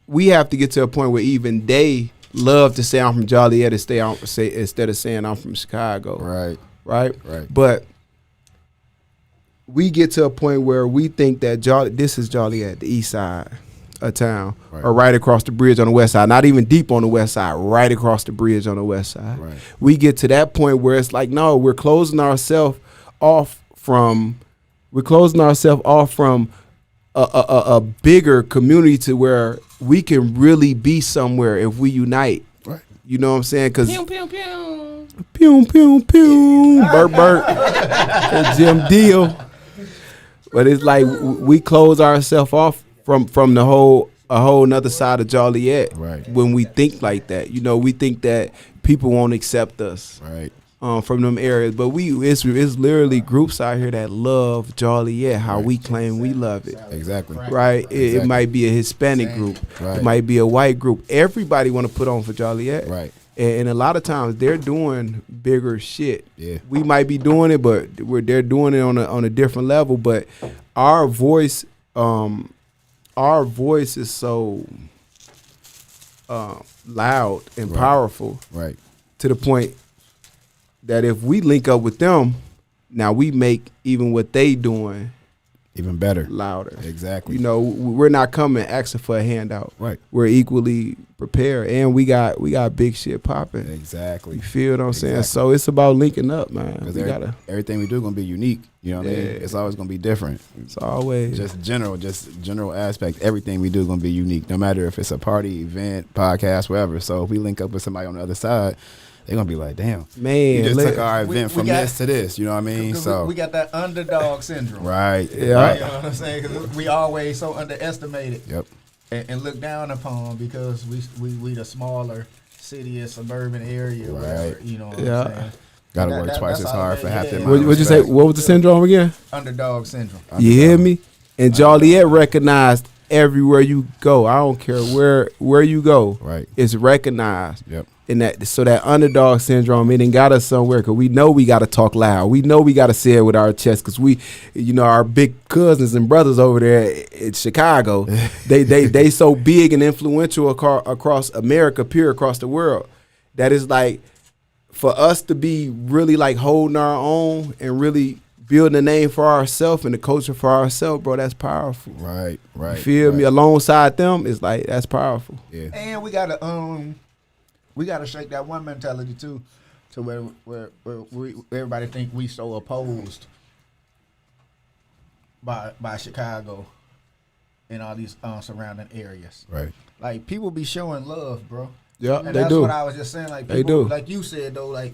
we have to get to a point where even they love to say I'm from Joliet instead of saying I'm from Chicago. Right. But we get to a point where we think that this is Joliet, the east side of town, or right across the bridge on the west side, not even deep on the west side, right across the bridge on the west side. Right. We get to that point where it's like, no, we're closing ourselves off from a bigger community to where we can really be somewhere if we unite. Right. You know what I'm saying? Because Pew, pew, pew. pew, pew, pew, Burt, Jim Deal. But it's like we close ourselves off from a whole nother side of Joliet. Right. When we think like that, you know, we think that people won't accept us. Right. From them areas, but it's literally groups out here that love Joliet how we claim we love it. Exactly. Right. It might be a Hispanic group. Right. It might be a white group. Everybody want to put on for Joliet. Right. And a lot of times they're doing bigger shit. Yeah. We might be doing it, but they're doing it on a different level. But our voice is so loud and powerful. Right. To the point that if we link up with them, now we make even what they doing even better, louder. Exactly. You know, we're not coming asking for a handout. Right. We're equally prepared, and we got big shit popping. Exactly. You feel what I'm saying? So it's about linking up, man. Because everything we do gonna be unique. You know what I mean? It's always gonna be different. It's always just general aspect. Everything we do gonna be unique, no matter if it's a party, event, podcast, whatever. So if we link up with somebody on the other side, they're gonna be like, damn, man, you just took our event from this to this. You know what I mean? So we got that underdog syndrome. Right. Yeah. You know what I'm saying? 'Cause we always so underestimated. Yep. And looked down upon because we the smaller city or suburban area. Right. Where, you know what I'm saying? Gotta work twice as hard for half the amount. What'd you say? What was the syndrome again? Underdog syndrome. You hear me? And Joliet recognized everywhere you go. I don't care where you go. Right. It's recognized. Yep. And that underdog syndrome, it done got us somewhere because we know we got to talk loud. We know we got to say it with our chest because we, our big cousins and brothers over there in Chicago, they so big and influential across America, across the world, that is like for us to be really like holding our own and really building a name for ourselves and the culture for ourselves, bro, that's powerful. Right. You feel me? Alongside them, it's like that's powerful. Yeah. And we gotta shake that one mentality too, to where everybody think we so opposed by Chicago and all these surrounding areas. Right. Like people be showing love, bro. Yeah, and they that's do. what I was just saying. Like people, They do. like you said though, like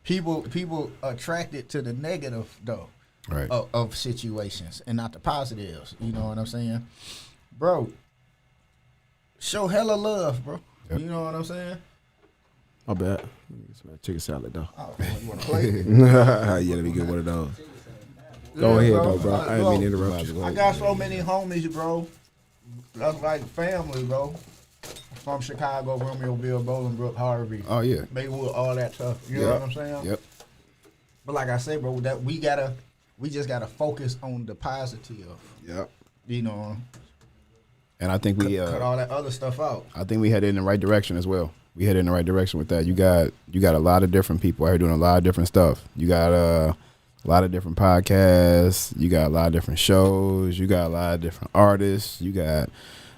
people attracted to the negative though, Right. of situations and not the positives. You know what I'm saying, bro? Show hella love, bro. Yep. You know what I'm saying? My bad. Let me get some chicken salad though. Oh, you want to play? Yeah, let me get one of those. Go ahead, bro. though, bro. I didn't mean to interrupt you. I got so many homies, bro. That's like family, bro. From Chicago, Romeoville, Bolingbrook, Harvey, Oh yeah. Maywood, all that stuff. You know Yep. what I'm saying? Yep. But like I say, bro, that we just gotta focus on the positive. Yep. You know, And I think we cut all that other stuff out. I think we headed in the right direction as well. We headed in the right direction with that. You got a lot of different people out here doing a lot of different stuff. You got a lot of different podcasts. You got a lot of different shows. You got a lot of different artists. You got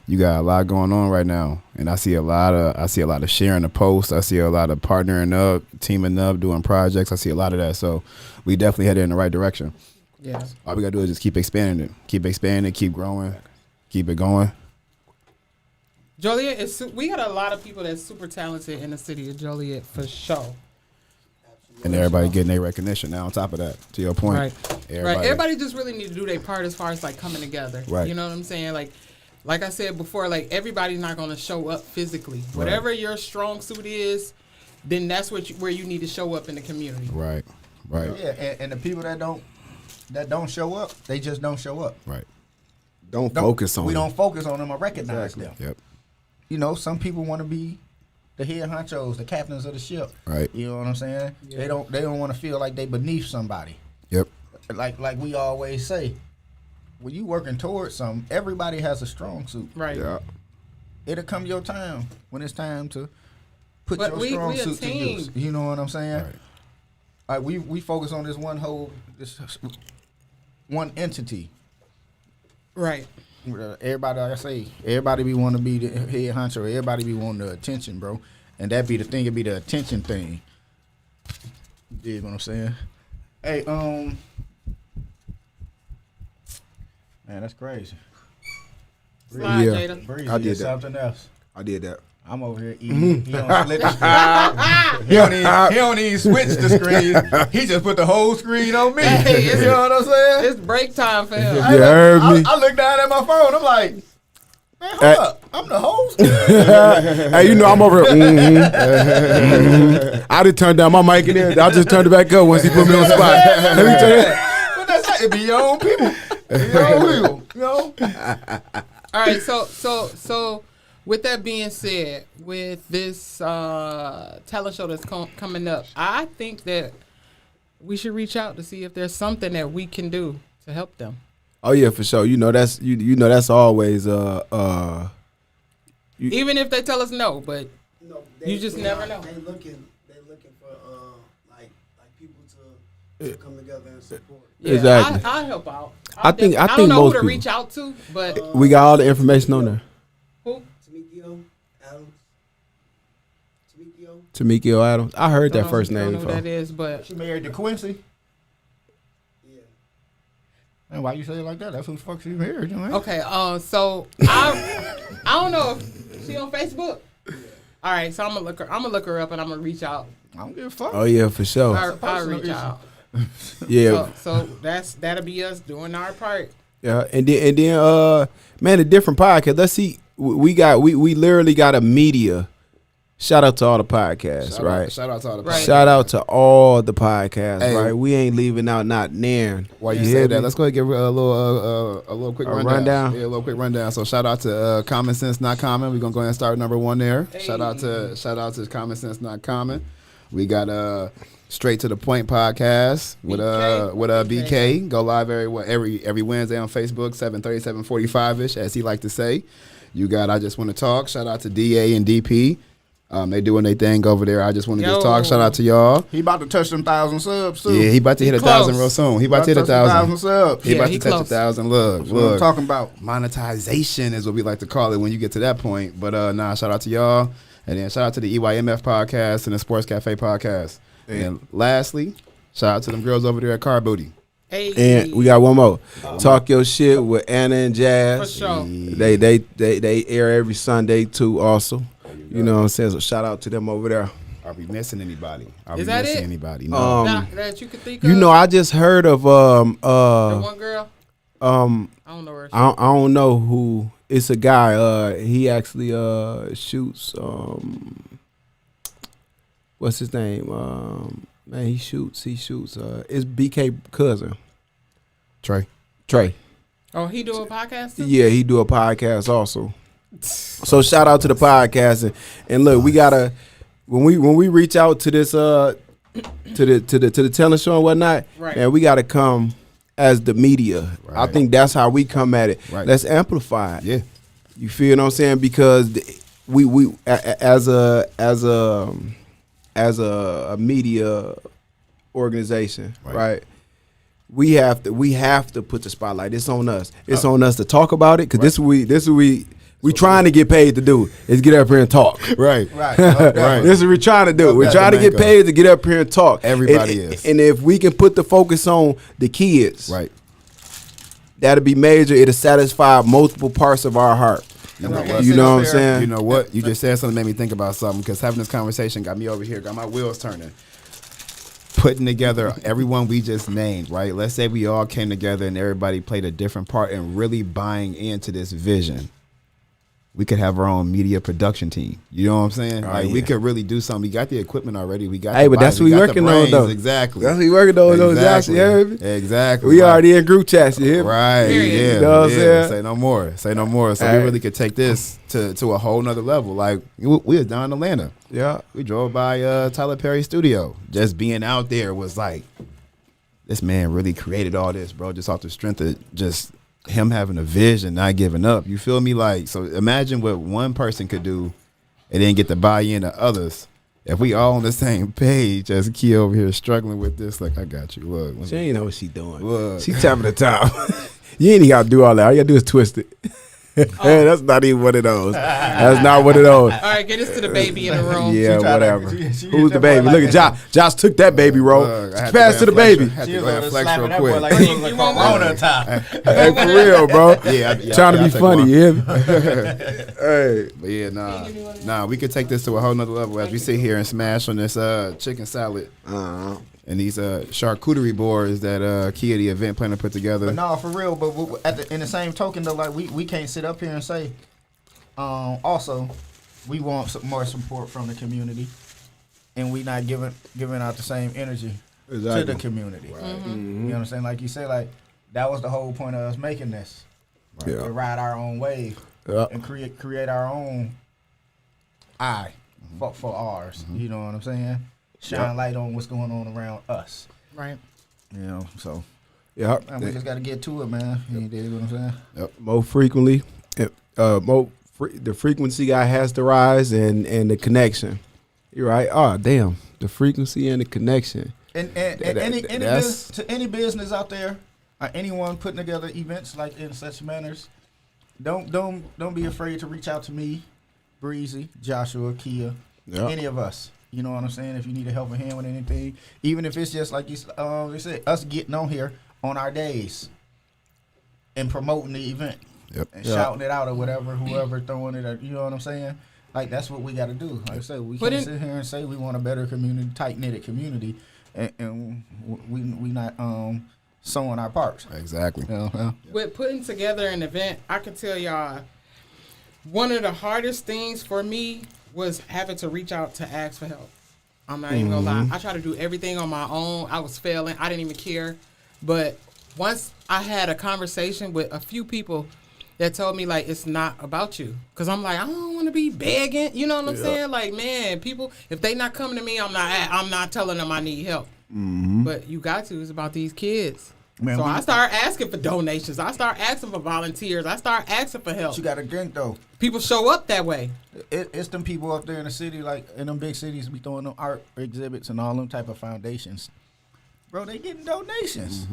a lot going on right now. And I see a lot of sharing the posts. I see a lot of partnering up, teaming up, doing projects. I see a lot of that. So we definitely headed in the right direction. Yeah. All we gotta do is just keep expanding it, keep growing, keep it going. Joliet we got a lot of people that's super talented in the city of Joliet for sure. And everybody getting their recognition now on top of that, to your point. Right. Everybody just really need to do their part as far as like coming together. Right. You know what I'm saying? Like I said before, like everybody's not gonna show up physically. Right. Whatever your strong suit is, then that's where you need to show up in the community. Right. Yeah, and the people that don't show up, they just don't show up. Right. Don't focus on We them. don't focus on them or recognize them. Yep. You know, some people want to be the head honchos, the captains of the ship. Right. You know what I'm saying? Yeah. They don't want to feel like they beneath somebody. Yep. Like we always say, when you working towards something, everybody has a strong suit. Right. Yeah. It'll come your time when it's time to put But your we strong a suit to team. use. You know what I'm saying? Right. We focus on this one entity. Right. Everybody, like I say, everybody be want to be the head honcho. Everybody be wanting the attention, bro. And that be the thing. It be the attention thing. You know what I'm saying? Hey, man, that's crazy. Slide, Yeah. Jada. Breezy I did is that. something else. I did that. I'm over here eating. He don't split the screen. He don't even switch the screen. He just put the whole screen on me. Hey, You know what I'm saying? It's break time for him. You heard me? I look down at my phone. I'm like, man, hold Hey. up. I'm the host. Hey, I'm over here. I did turn down my mic in there. I just turned it back up once he put me on the spot. Let me tell you. But that's it. Be your own people. Be your own people. You know? All right, so with that being said, with this talent show that's coming up, I think that we should reach out to see if there's something that we can do to help them. Oh yeah, for sure. That's that's always Even if they tell us no, but No, you just never know. They looking for like people to come together and support. yeah, Exactly. I'll help out. I think I don't know most who to people. reach out to, but We got all the information on there. who? Tamikio Adams. Tamikio. Tamikio Adams. I heard that Don't first know name who before. that is, but She married to Quincy. Yeah. Man, why you say it like that? That's who the fuck she married. You know? okay. So I don't know if she on Facebook. All right, so I'm gonna look her up and I'm gonna reach out. I don't give a fuck. Oh yeah, for sure. I'll personal reach issue. out. Yeah, So that'll be us doing our part. yeah. And then man, a different podcast. Let's see. We literally got a media shout out to all the podcasts, right? Shout out to all the Right. podcasts. Shout out to all the podcasts, Hey. right? We ain't leaving out not Nairn. While you You said hear that, me? let's go ahead and give a little quick A rundown. rundown? Yeah, a little quick rundown. So shout out to Common Sense Not Common. We're gonna go ahead and start number 1 there. Hey. Shout out to Common Sense Not Common. We got Straight to the Point podcast with BK. Go live every Wednesday on Facebook, 7:30, 7:45ish, as he like to say. You got I Just Want to Talk. Shout out to DA and DP. They doing their thing over there. I Just Want to Just Talk. Shout out to y'all. He about to touch them 1,000 subs too. Yeah, he about to hit 1,000 real soon. He about to hit 1,000. subs. He Yeah, about he to touch close. 1,000. Look, That's what I'm look. talking about. Monetization is what we like to call it when you get to that point. But shout out to y'all. And then shout out to the EYMF podcast and the Sports Cafe podcast. And lastly, shout out to them girls over there at Car Booty. Hey. And we got one more. Talk Your Shit with Anna and For Jazz. sure. They air every Sunday too also. You know what I'm saying? So shout out to them over there. Are we missing anybody? Are Is we that missing it? anybody? No. Nah, that you could think of. You know, I just heard of the one girl. I don't know where. I don't know who. It's a guy. He actually shoots. What's his name? Man, he shoots. It's BK cousin Trey. Trey. Oh, he do a podcast too? Yeah, he do a podcast also. So shout out to the podcast and look, we gotta when we reach out to this to the talent show and whatnot, Right. and we gotta come as the media. I Right. think that's how we come at it. Right. Let's amplify it. Yeah. You feel what I'm saying? Because we as a media organization, right? We have to put the spotlight. It's on us. It's on us to talk about it because this is we trying to get paid to do is get up here and talk. Right. Right. Right. This is what we're trying to do. We're That's trying to the get main goal. paid to get up here and talk. Everybody and, is. And if we can put the focus on the kids, Right. that'll be major. It'll satisfy multiple parts of our heart. You know Okay, what? You know what I'm fair. saying? You know what? You just said something that made me think about something because having this conversation got me over here, got my wheels turning. Putting together everyone we just named, right? Let's say we all came together and everybody played a different part and really buying into this vision. We could have our own media production team. You know what I'm saying? Oh, Like we yeah. could really do something. We got the equipment already. We got. Hey, the but that's bodies, what we got the working on, brains. though. Exactly. That's what we working on, though, Jackson. You heard me? Exactly. We Like, already in group chats. You hear me? Right. Period. Yeah. You know what I'm yeah. saying? Say no more. Say no more. So Hey. we really could take this to a whole nother level. Like we was down in Atlanta. Yeah. We drove by Tyler Perry's studio. Just being out there was like, this man really created all this, bro, just off the strength of just him having a vision, not giving up. You feel me? Like, so imagine what one person could do and then get the buy-in of others. If we all on the same page as Key over here struggling with this, like, I got you. Look. She ain't know what she doing. Look. She tapping the top. You ain't even got to do all that. All you got to do is twist it. That's not even one of those. That's not one of those. All right, get us to the baby in the room. Yeah, She tried to- whatever. she Who's hit the that boy baby? like Look at that. Josh. Josh took that baby, bro. Look, I had Pass to the go ahead baby. and flex- had She to was go ahead over and flex slapping real that boy quick. like it was You like want Corona one? time. Hey, for real, bro. Yeah, Trying to I'll be take funny, one. you hear me? Hey. But yeah, nah, we could take this to a whole nother level as we sit here and smash on this chicken salad and these charcuterie boards that Kia, the event planner, put together. But no, for real. But in the same token, though, like we can't sit up here and say. Also, we want some more support from the community, and we not giving out the same energy to the community. Right. You know what I'm saying? Like you said, like that was the whole point of us making this. Yeah. To ride our own wave Yeah. and create our own eye for ours. You know what I'm saying? Shine light on what's going on around us. Right. You know, so Yeah. man, we just got to get to it, man. You dig what I'm saying? More frequently, the frequency guy has to rise and the connection. You're right. Oh, damn. The frequency and the connection. And any business out there, or anyone putting together events like in such manners, don't be afraid to reach out to me, Breezy, Joshua, Kia, Yeah. any of us. You know what I'm saying? If you need a helping hand with anything, even if it's just like you said, us getting on here on our days and promoting the event Yep. and Yeah. shouting it out or whatever, whoever throwing it, you know what I'm saying? Like that's what we got to do. Like I said, we can't sit here and say we want a better community, tight knitted community, and we not sewing our parts. Exactly. With putting together an event, I can tell y'all one of the hardest things for me was having to reach out to ask for help. I'm not even gonna lie. I tried to do everything on my own. I was failing. I didn't even care. But once I had a conversation with a few people that told me, like, it's not about you. Because I'm like, I don't want to be begging. You know what I'm saying? Like, man, people, if they not coming to me, I'm not telling them I need help. But you got to. It's about these kids. Man, so I start asking for donations. I start asking for volunteers. I start asking for help. You got to drink, though. People show up that way. It's them people up there in the city, like in them big cities, be throwing them art exhibits and all them type of foundations. Bro, they getting donations.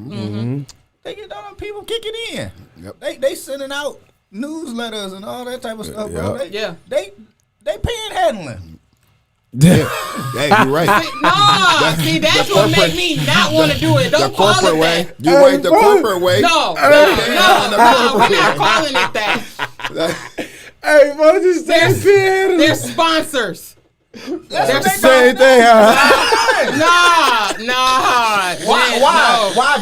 They get all them people kicking in. Yep. They sending out newsletters and all that type of stuff, bro. They panhandling. Hey, you're right. See, that's what make me not want to do it. Don't call it way. that. You right, the corporate way. No, we're not calling it that. Hey, bro, just they're sponsors. That's the same thing. Nah. Why?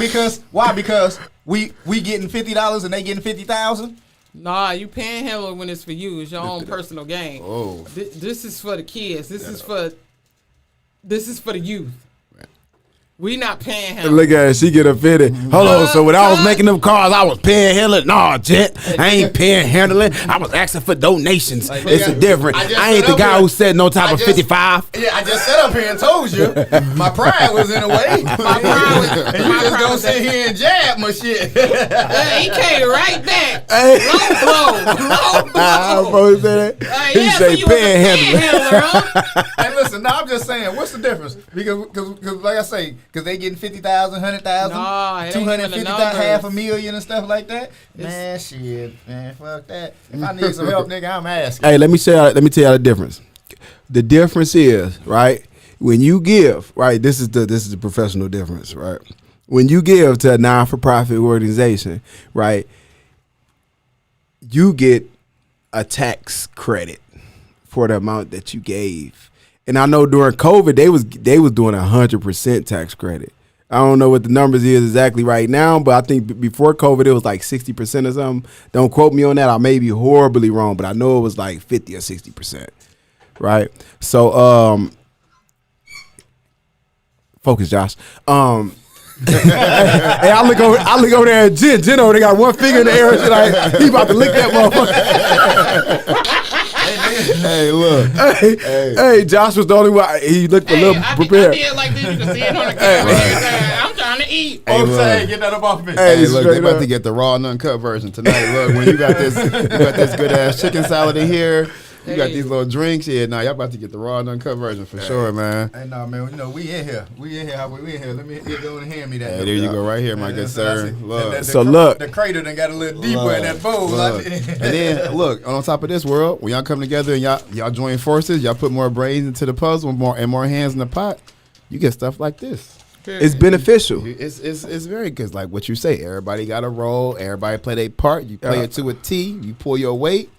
Because we getting $50 and they getting 50,000. Nah, you panhandle when it's for you. It's your own personal gain. Oh, this is for the kids. This is for the youth. We not panhandling. Look at her, she get offended. Hold on, so when I was making them cars, I was panhandling. Nah, Jet, I ain't panhandling. I was asking for donations. Like, it's a different. I ain't the guy who said no type of 55. Yeah, I just sat up here and told you. My pride was in the way. And you just gonna sit here and jab my shit. He came right back. Low blow. He say panhandler. Hey, listen, I'm just saying, what's the difference? Because like I say, because they getting 50,000, 100,000, 250,000, $500,000 and stuff like that. Man, shit, man, fuck that. If I need some help, nigga, I'm asking. Hey, let me tell you the difference. The difference is, right, when you give, right, this is the professional difference, right? When you give to a non-for-profit organization, right, you get a tax credit for the amount that you gave. And I know during COVID they was doing 100% tax credit. I don't know what the numbers is exactly right now, but I think before COVID it was like 60% or something. Don't quote me on that. I may be horribly wrong, but I know it was like 50 or 60%. Right? So focus, Josh. Hey, I look over there at Jen over there got one finger in the air. She's like, he about to lick that motherfucker. Hey, look. Hey, Josh was the only one. He looked a little prepared. I did like this. You can see it on the camera. I'm trying to eat. Hey, get that up off me. Hey, look, they about to get the raw and uncut version tonight. Look, when you got this good ass chicken salad in here. You got these little drinks here. Now y'all about to get the raw and uncut version for sure, man. Hey, no, man. You know we in here. We in here. Let me go and hand me that. Hey, there you go, right here, my good sir. Look. So look, the crater done got a little deeper in that bowl. And then look, on top of this world, when y'all come together and y'all join forces, y'all put more brains into the puzzle, more hands in the pot. You get stuff like this. It's beneficial. It's very good. Like what you say, everybody got a role. Everybody play their part. You play it to a T. You pull your weight.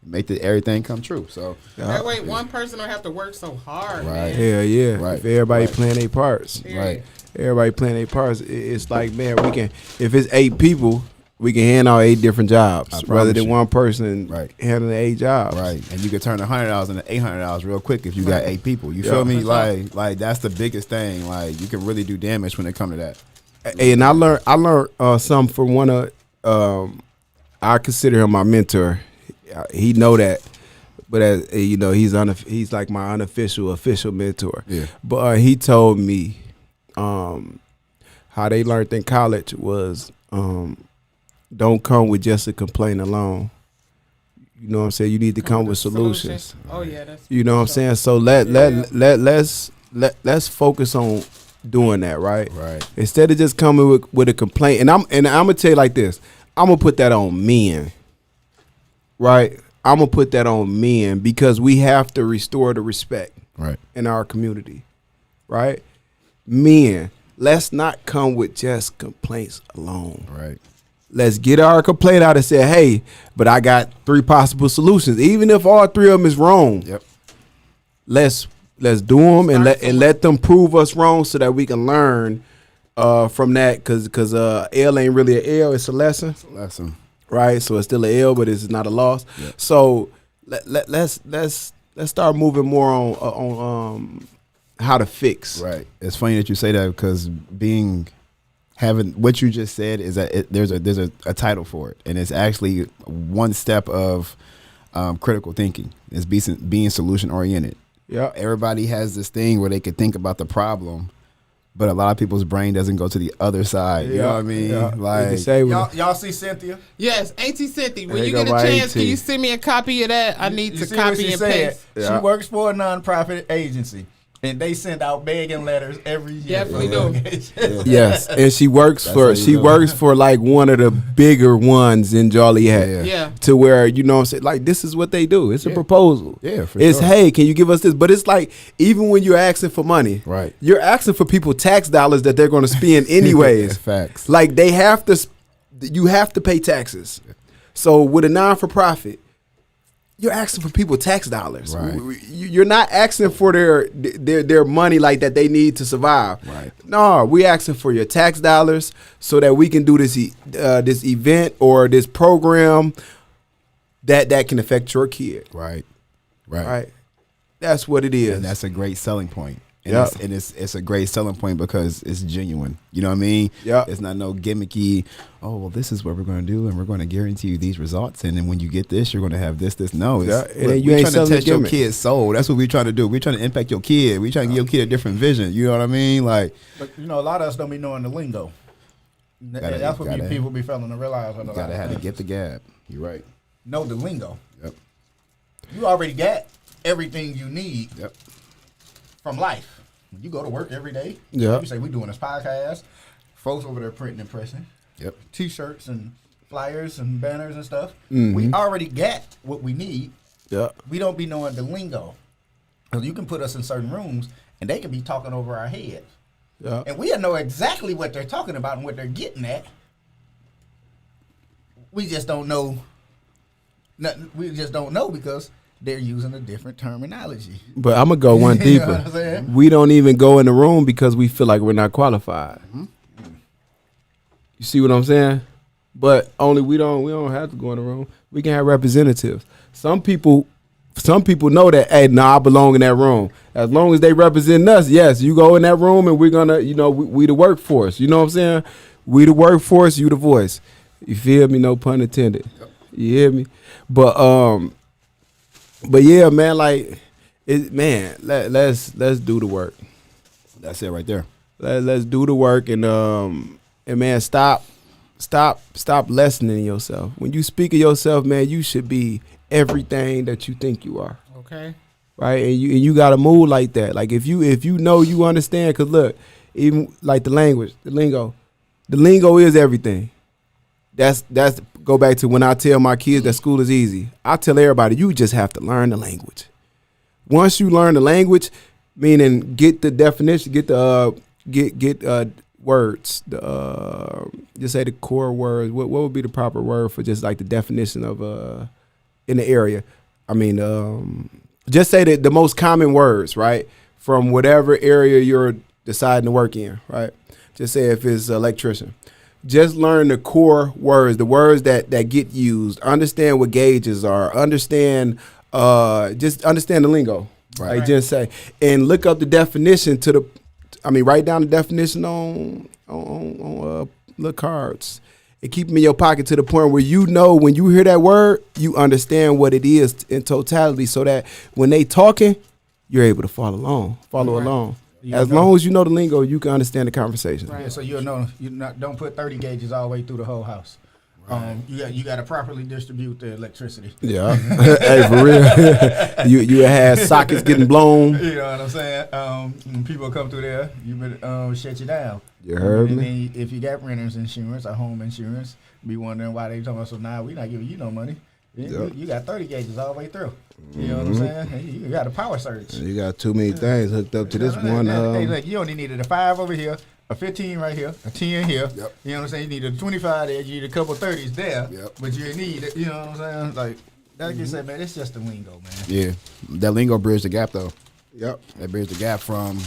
Make everything come true. So that way, one person don't have to work so hard. Right. Hell yeah. Right. If everybody playing their parts. Right. Everybody playing their parts. It's like, man, we can. If it's 8 people, we can hand out 8 different jobs rather than one person handling 8 jobs. Right. And you can turn $100 into $800 real quick if you got 8 people. You feel me? Like that's the biggest thing. Like you can really do damage when it comes to that. Hey, and I learned something from one of I consider him my mentor. He know that, but as you know, he's like my official mentor. Yeah. But he told me how they learned in college was don't come with just a complaint alone. You know what I'm saying? You need to come with solutions. Oh yeah, that's you know what I'm saying. So let's focus on doing that, right? Right. Instead of just coming with a complaint, and I'm gonna tell you like this. I'm gonna put that on men. Right, I'm gonna put that on men because we have to restore the respect in our community. Right, men, let's not come with just complaints alone. Right, let's get our complaint out and say, hey, but I got 3 possible solutions, even if all 3 of them is wrong. Yep. Let's do them and let them prove us wrong so that we can learn from that. Because L ain't really an L, it's a lesson. It's a lesson. Right, so it's still an L, but it's not a loss. Yep. So let's start moving more on how to fix. Right. It's funny that you say that because having what you just said is that there's a title for it, and it's actually one step of critical thinking. It's being solution oriented. Yeah. Everybody has this thing where they could think about the problem, but a lot of people's brain doesn't go to the other side. You know what I mean? Yeah. Like, y'all see Cynthia? Yes, Auntie Cynthia. When There you you get go, a my chance, can auntie. you send me a copy of that? I need You to see what copy she and said? paste. Yeah. She works for a nonprofit agency, and they send out begging letters every year. Definitely do. Yes, and she works That's how you know. works for like one of the bigger ones in Joliet. Yeah. Yeah. To where, you know what I'm saying, like this is what they do. It's a proposal. Yeah, for it's sure. hey, can you give us this? But it's like even when you're asking for money, Right. You're asking for people tax dollars that they're going to spend anyways. Facts. Like they have to, you have to pay taxes. So with a non-for-profit, you're asking for people tax dollars. Right. You're not asking for their money like that they need to survive. Right. No, we asking for your tax dollars so that we can do this this event or this program that can affect your kid. Right. Right. That's what it is. And that's a great selling point. And, Yeah. it's a great selling point because it's genuine. You know what I mean? Yeah. It's not no gimmicky, oh, well, this is what we're going to do, and we're going to guarantee you these results. And then when you get this, you're going to have this. No, it's, Yeah, and then you we're ain't trying to selling the test your gimmick. kid's soul. That's what we're trying to do. We're trying to impact your kid. We're trying to give your kid a different vision. You know what I mean? Like, But you know, a lot of us don't be knowing the lingo. That's what people be failing to realize. you got to have to get the gap. You're right. know the lingo. Yep. You already got everything you need Yep. from life. When you go to work every day, Yeah. you say we doing this podcast. Folks over there printing and pressing Yep. T-shirts and flyers and banners and stuff. Mhm. We already got what we need. Yeah. We don't be knowing the lingo. Because you can put us in certain rooms and they can be talking over our heads. Yeah. And we know exactly what they're talking about and what they're getting at. We just don't know. We just don't know because they're using a different terminology. But I'm gonna go one You know deeper. what I'm saying? We don't even go in the room because we feel like we're not qualified. You see what I'm saying? But only we don't have to go in the room. We can have representatives. Some people know that, hey, I belong in that room. As long as they represent us, yes, you go in that room and we're gonna, we the workforce. You know what I'm saying? We the workforce, you the voice. You feel me? No pun intended. You hear me? But yeah, man, like let's do the work. That's it right there. Let's do the work and man, stop lessening yourself. When you speak of yourself, man, you should be everything that you think you are. Okay. Right? And you gotta move like that. Like if you know you understand, cause look, even like the language, the lingo is everything. That's go back to when I tell my kids that school is easy. I tell everybody you just have to learn the language. Once you learn the language, meaning get the definition, get the words, just say the core words. What would be the proper word for just like the definition of in the area? I mean, just say that the most common words, right, from whatever area you're deciding to work in, right? Just say if it's electrician. Just learn the core words, the words that get used. Understand what gauges are. Understand, just understand the lingo. Right. Like just say, and look up the definition write down the definition on little cards and keep them in your pocket to the point where when you hear that word, you understand what it is in totality, so that when they talking, you're able to follow along. As long as you know the lingo, you can understand the conversation. Yeah, so you'll know don't put 30 gauges all the way through the whole house. You got to properly distribute the electricity. Yeah, hey, for real. you had sockets getting blown. You know what I'm saying? When people come through there, you better shut you down. You heard and me? Then if you got renter's insurance or home insurance, be wondering why they talking about, so now we're not giving you no money. Yep. You got 30 gauges all the way through. You know what I'm saying? You got a power surge. You got too many things hooked up to this one. Hey, look, you only needed a 5 over here, a 15 right here, a 10 here. Yep. You know what I'm saying? You need a 25 there, you need a couple 30s there. Yep. But you need it. You know what I'm saying? Like, that can say, man, it's just the lingo, man. Yeah, that lingo bridged the gap though. Yep. That bridged the gap from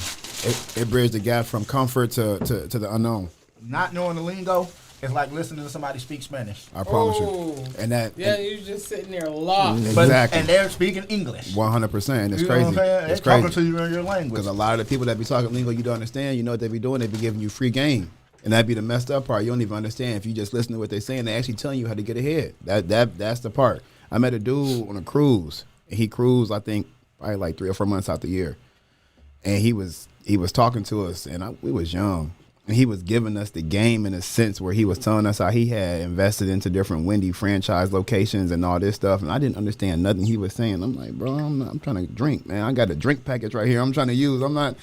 it bridged the gap from comfort to the unknown. Not knowing the lingo It's like listening to somebody speak Spanish. I promise Oh. you. And that. Yeah, you just sitting there lost. But, Exactly. and they're speaking English. 100%. It's You know crazy. what I'm saying? It's They're talking crazy. to you in your language. Because a lot of the people that be talking lingo you don't understand, you know what they be doing? They be giving you free game. And that'd be the messed up part. You don't even understand. If you just listen to what they're saying, they actually telling you how to get ahead. That's the part. I met a dude on a cruise. And he cruised, I think, probably like 3 or 4 months out the year. And he was talking to us, and we was young. And he was giving us the game in a sense where he was telling us how he had invested into different Wendy franchise locations and all this stuff. And I didn't understand nothing he was saying. I'm like, bro, I'm trying to drink, man. I got a drink package right here I'm trying to use. I'm not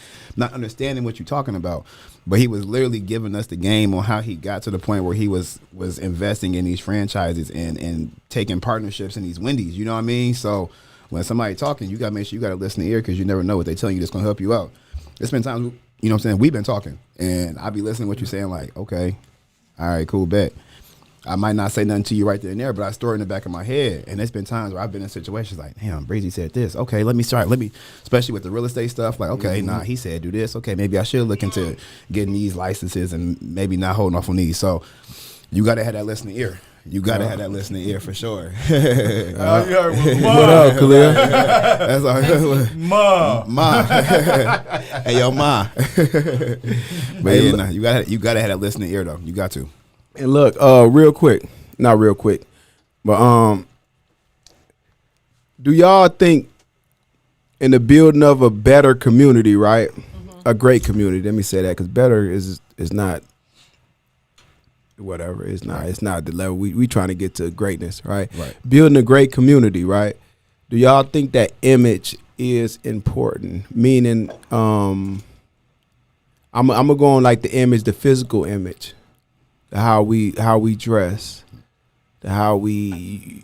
understanding what you're talking about. But he was literally giving us the game on how he got to the point where he was investing in these franchises and taking partnerships in these Wendy's. You know what I mean? So when somebody talking, you got to make sure you got to listen to ear because you never know what they telling you that's going to help you out. It's been times, you know what I'm saying, we've been talking, and I be listening to what you're saying like, okay, all right, cool, bet. I might not say nothing to you right there and there, but I store it in the back of my head. And there's been times where I've been in situations like, damn, Breezy said this. Okay, especially with the real estate stuff, like, okay, nah, he said do this. Okay, maybe I should look into getting these licenses and maybe not holding off on these. So you got to have that listening ear. You got to have that listening ear for sure. What up, Khalil? That's all. Ma. Hey, yo, ma. But yeah, nah, you got to have that listening ear, though. You got to. And look, real quick, not real quick, but do y'all think in the building of a better community, right? A great community. Let me say that because better is not whatever. It's not the level we trying to get to greatness, right? Right. Building a great community, right? Do y'all think that image is important? Meaning, I'm gonna go on like the image, the physical image. How we dress, how we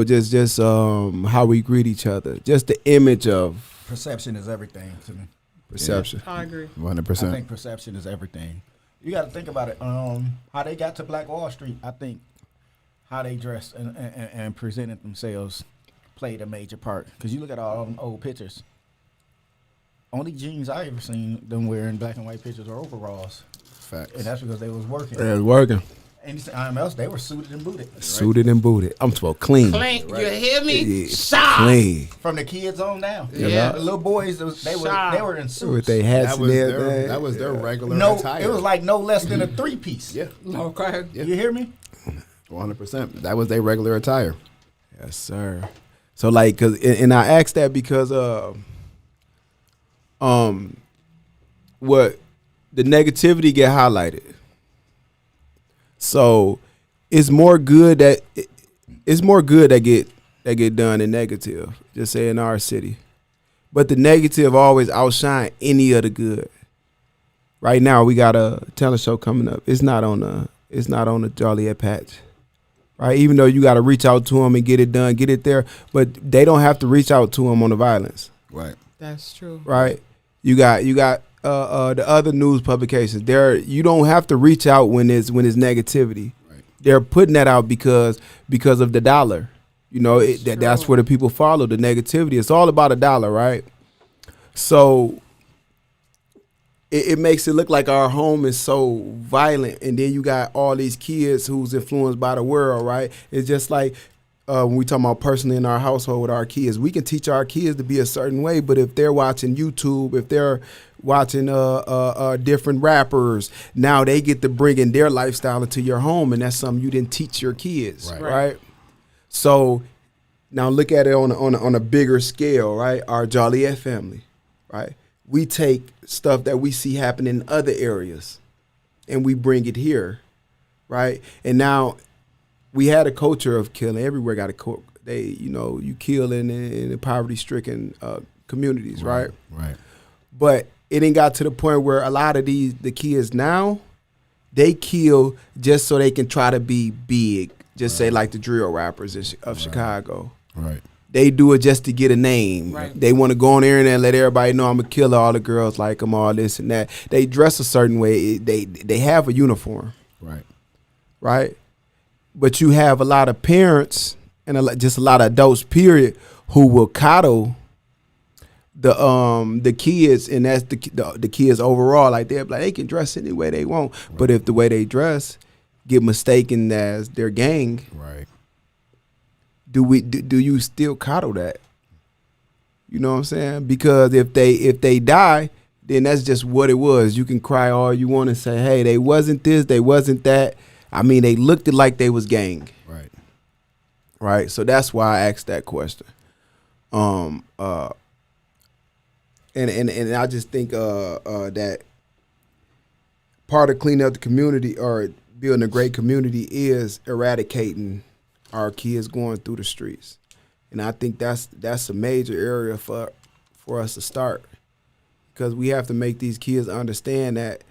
just how we greet each other, just the image of Perception is everything to me. perception. I agree. 100%. I think perception is everything. You got to think about it. How they got to Black Wall Street, I think how they dressed and presented themselves played a major part. Because you look at all them old pictures. Only jeans I ever seen them wearing black and white pictures are overalls. Facts. And that's because they was working. It was working. Anytime else, they were suited and booted. Right? Suited and booted. I'm supposed clean. Clean. You hear me? Yeah, Shot. clean. From the kids on down. Yeah. The little boys, they were in With suits. their hats and That everything. was their regular No, attire. it was like no less than a 3-piece. Yeah, Okay. Yeah. You hear me? 100%. That was their regular attire. Yes, sir. So like, and I asked that because what the negativity get highlighted. So it's more good that get done than negative. Just say in our city, but the negative always outshine any of the good. Right now we got a talent show coming up. It's not on the Joliet patch. Right, even though you got to reach out to them and get it done, get it there, but they don't have to reach out to them on the violence. Right. That's true. Right, you got the other news publications. You don't have to reach out when it's negativity. Right. They're putting that out because of the dollar. You know, that's where the people follow the negativity. It's all about a dollar, right? So it makes it look like our home is so violent, and then you got all these kids who's influenced by the world, right? It's just like when we talk about personally in our household with our kids, we can teach our kids to be a certain way, but if they're watching YouTube, if they're watching different rappers, now they get to bring in their lifestyle into your home, and that's something you didn't teach your kids, right? So now look at it on a bigger scale, right? Our Joliet family, right? We take stuff that we see happen in other areas and we bring it here, right? And now we had a culture of killing. Everywhere got you kill in poverty-stricken communities, right? Right. But it ain't got to the point where a lot of the kids now, they kill just so they can try to be big. Just say like the drill rappers of Chicago. Right. They do it just to get a name. Right. They want to go on there and let everybody know I'm a killer. All the girls like them, all this and that. They dress a certain way. They have a uniform. Right. Right. But you have a lot of parents and just a lot of adults, period, who will coddle the kids, and that's the kids overall. Like they can dress any way they want, but if the way they dress get mistaken as their gang, Right. do you still coddle that? You know what I'm saying? Because if they die, then that's just what it was. You can cry all you want and say, hey, they wasn't this, they wasn't that. I mean, they looked it like they was gang. Right. Right. So that's why I asked that question. And I just think that part of cleaning up the community or building a great community is eradicating our kids going through the streets. And I think that's a major area for us to start, because we have to make these kids understand that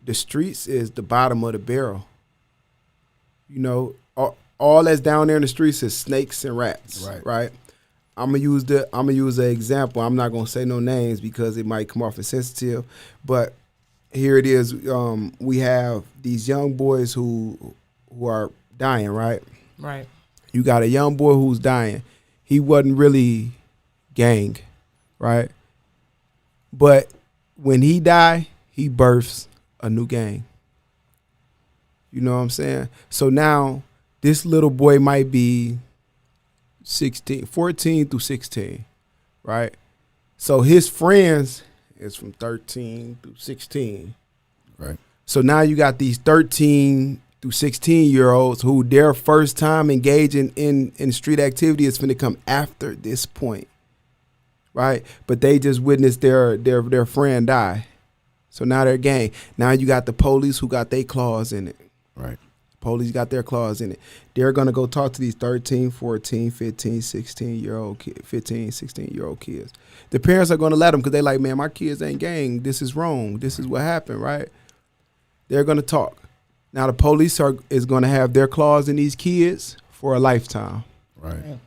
the streets is the bottom of the barrel. You know, all that's down there in the streets is snakes and rats. Right. I'm gonna use an example. I'm not gonna say no names because it might come off as sensitive, but here it is. We have these young boys who are dying. Right. Right. You got a young boy who's dying. He wasn't really gang, right? But when he die, he births a new gang. You know what I'm saying? So now this little boy might be 14 through 16, right? So his friends is from 13 through 16. Right. So now you got these 13 through 16-year-olds who their first time engaging in street activity is going to come after this point, right? But they just witnessed their friend die. So now they're gang. Now you got the police who got their claws in it. Right. Police got their claws in it. They're going to go talk to these 13, 14, 15, 16-year-old kids, 15, 16-year-old kids. The parents are going to let them because they like, man, my kids ain't gang. This is wrong. This is what happened, right? They're going to talk. Now the police is going to have their claws in these kids for a lifetime. Right.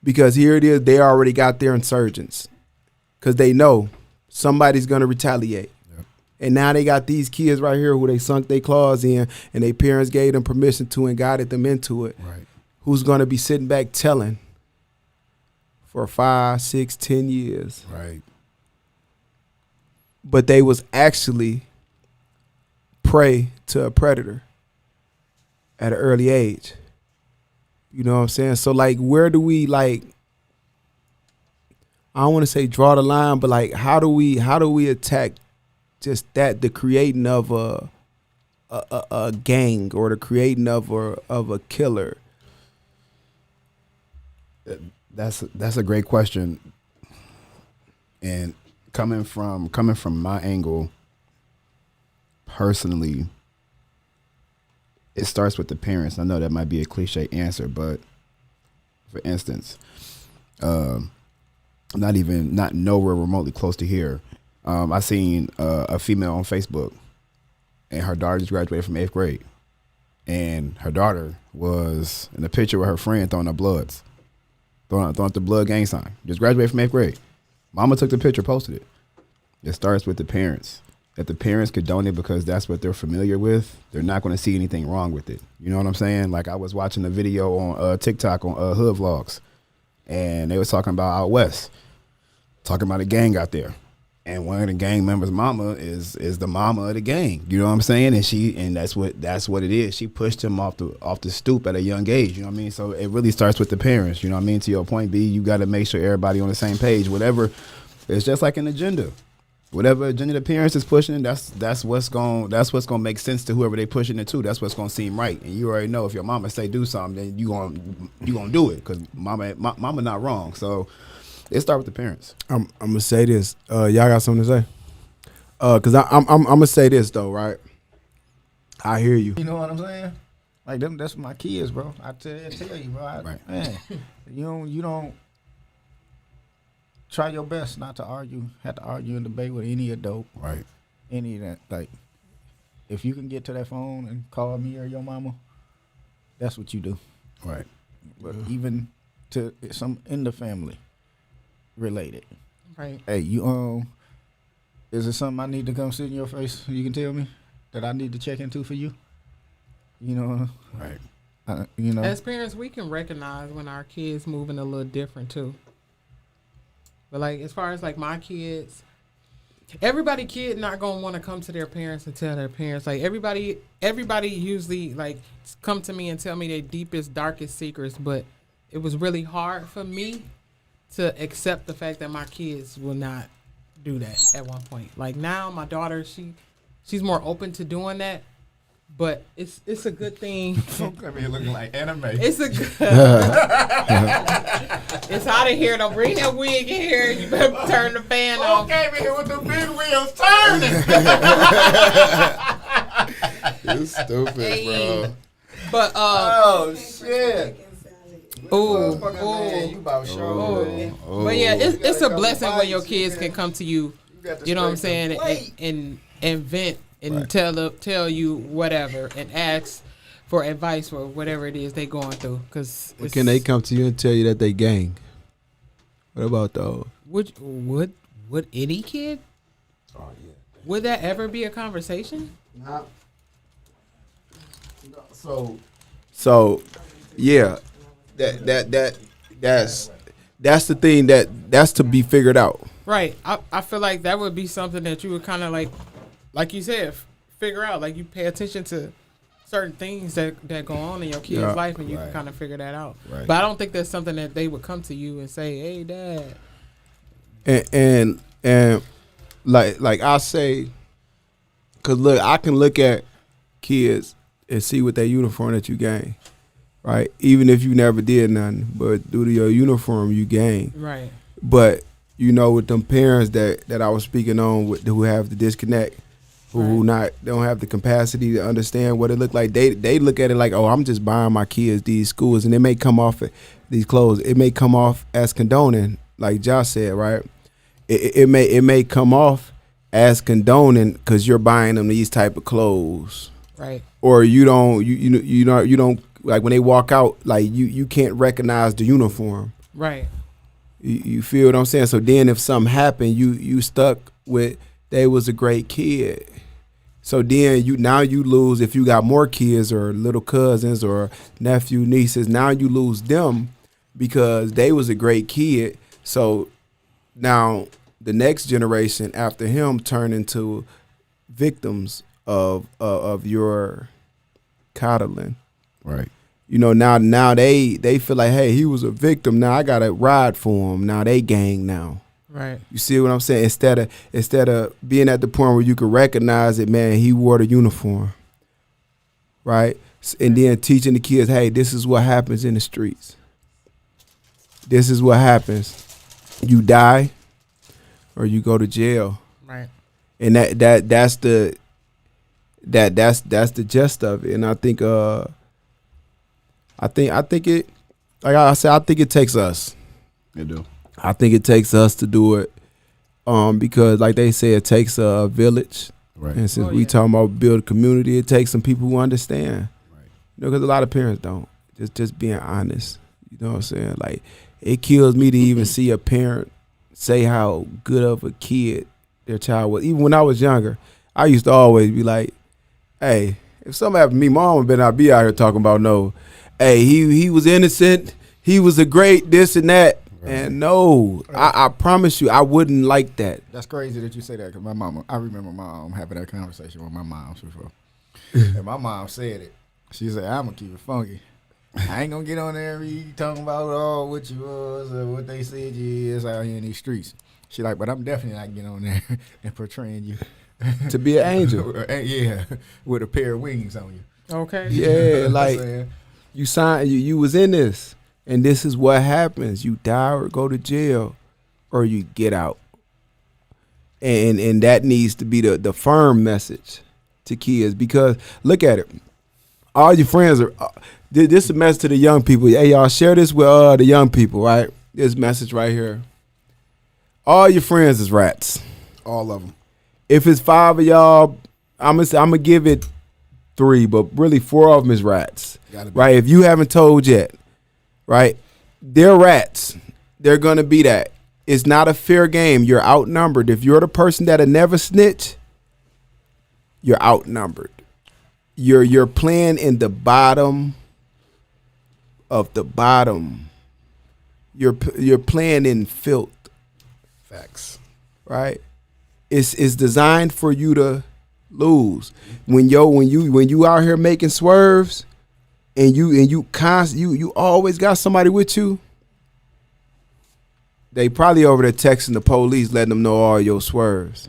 Because here it is, they already got their insurgents. Because they know somebody's going to retaliate. Yep. And now they got these kids right here who they sunk their claws in and their parents gave them permission to and guided them into it. Right. Who's going to be sitting back telling for 5, 6, 10 years. Right. But they was actually prey to a predator at an early age. You know what I'm saying? So like, where do we like, I don't want to say draw the line, but like, how do we attack just that, the creating of a gang or the creating of a killer? That's a great question. And coming from my angle, personally, it starts with the parents. I know that might be a cliche answer, but for instance, not nowhere remotely close to here. I seen a female on Facebook, and her daughter just graduated from 8th grade, and her daughter was in a picture with her friend throwing up bloods, throwing up the blood gang sign. Just graduated from 8th grade. Mama took the picture, posted it. It starts with the parents. If the parents condone it because that's what they're familiar with, they're not going to see anything wrong with it. You know what I'm saying? Like, I was watching a video on TikTok on Hood Vlogs, and they was talking about out west, talking about a gang out there. And one of the gang members' mama is the mama of the gang. You know what I'm saying? And that's what it is. She pushed him off the stoop at a young age. You know what I mean? So it really starts with the parents. You know what I mean? To your point, B, you got to make sure everybody on the same page. Whatever, it's just like an agenda. Whatever agenda the parents is pushing, that's what's gonna make sense to whoever they pushing it to. That's what's gonna seem right. And you already know if your mama say do something, then you gonna do it because mama not wrong. So it start with the parents. I'm gonna say this. Y'all got something to say? Cause I'm gonna say this though, right? I hear you. You know what I'm saying? Like them, that's my kids, bro. I tell you, bro. Right. Man, you don't try your best not to have to argue and debate with any adult. Right. Any of that. Like, if you can get to that phone and call me or your mama, that's what you do. Right. But even to some in the family related. Right. Hey, you is there something I need to come sit in your face? You can tell me that I need to check into for you. You know. Right. You know. As parents, we can recognize when our kids moving a little different too. But like, as far as like my kids, everybody kid not gonna want to come to their parents and tell their parents. Like everybody usually like come to me and tell me their deepest, darkest secrets. But it was really hard for me to accept the fact that my kids will not do that at one point. Like now, my daughter, she's more open to doing that. But it's a good thing. Don't come here looking like anime. It's a good. It's hot in here. Don't bring that wig in here. You better turn the fan off. Came in here with the big wheels turning. You stupid, bro. But Oh shit. ooh, Man, you about show. Man. but yeah, it's a go blessing when your bites, kids man. can come to you. got to You know what I'm straighten saying? the plate. And vent and tell you whatever and ask for advice for whatever it is they going through. Cause Can they come to you and tell you that they gang? What about those? Would any kid? Oh yeah. Would that ever be a conversation? No. So yeah, that's the thing that's to be figured out. Right. I feel like that would be something that you would kind of like you said, figure out. Like you pay attention to certain things that go on in your kid's life, and you can kind of figure that out. Right. But I don't think that's something that they would come to you and say, "Hey, Dad." And like I say, cause look, I can look at kids and see what their uniform that you gain, right? Even if you never did nothing, but due to your uniform, you gain. Right. But you know, with them parents that I was speaking on, who have the disconnect, who don't have the capacity to understand what it look like. They look at it like, oh, I'm just buying my kids these schools, and it may come off these clothes. It may come off as condoning, like Josh said, right? It may come off as condoning because you're buying them these type of clothes, Right. or you don't like when they walk out, like you can't recognize the uniform. Right. You feel what I'm saying? So then if something happened, you stuck with they was a great kid. So then you lose if you got more kids or little cousins or nephew, nieces, now you lose them because they was a great kid. So now the next generation after him turn into victims of your coddling. Right. You know, now they feel like, hey, he was a victim. Now I gotta ride for him. Now they gang now. Right. You see what I'm saying? Instead of being at the point where you can recognize it, man, he wore the uniform. Right? And then teaching the kids, hey, this is what happens in the streets. This is what happens. You die or you go to jail. Right. And that's the gist of it. And I think it, like I said, I think it takes us. You do. I think it takes us to do it, because like they say, it takes a village. Right. And since we talking about build a community, it takes some people who understand. Right. You know, because a lot of parents don't. Just being honest. You know what I'm saying? Like, it kills me to even see a parent say how good of a kid their child was. Even when I was younger, I used to always be like, hey, if something happened to me, mom better not be out here talking about no, hey, he was innocent, he was a great this and that. Right. And no, I promise you, I wouldn't like that. That's crazy that you say that, because my mama, I remember my mom having that conversation with my mom before. And my mom said it. She said, I'm going to keep it funky. I ain't going to get on there and be talking about what you was or what they said you is out here in these streets. She like, but I'm definitely not getting on there and portraying you. To be an angel. Yeah, with a pair of wings on you. Okay. Yeah, like you signed, you was in this, and this is what happens. You die or go to jail, or you get out. And that needs to be the firm message to kids, because look at it. All your friends are. This is a message to the young people. Hey, y'all, share this with the young people, right? This message right here. All your friends is rats. All of them. If it's 5 of y'all, I'm gonna give it 3, but really 4 of them is rats, right? If you haven't told yet, right? They're rats. They're gonna be that. It's not a fair game. You're outnumbered. If you're the person that'll never snitch, you're outnumbered. You're playing in the bottom of the bottom. You're playing in filth. Facts. Right? It's designed for you to lose. When you out here making swerves, and you always got somebody with you. They probably over there texting the police, letting them know all your swerves.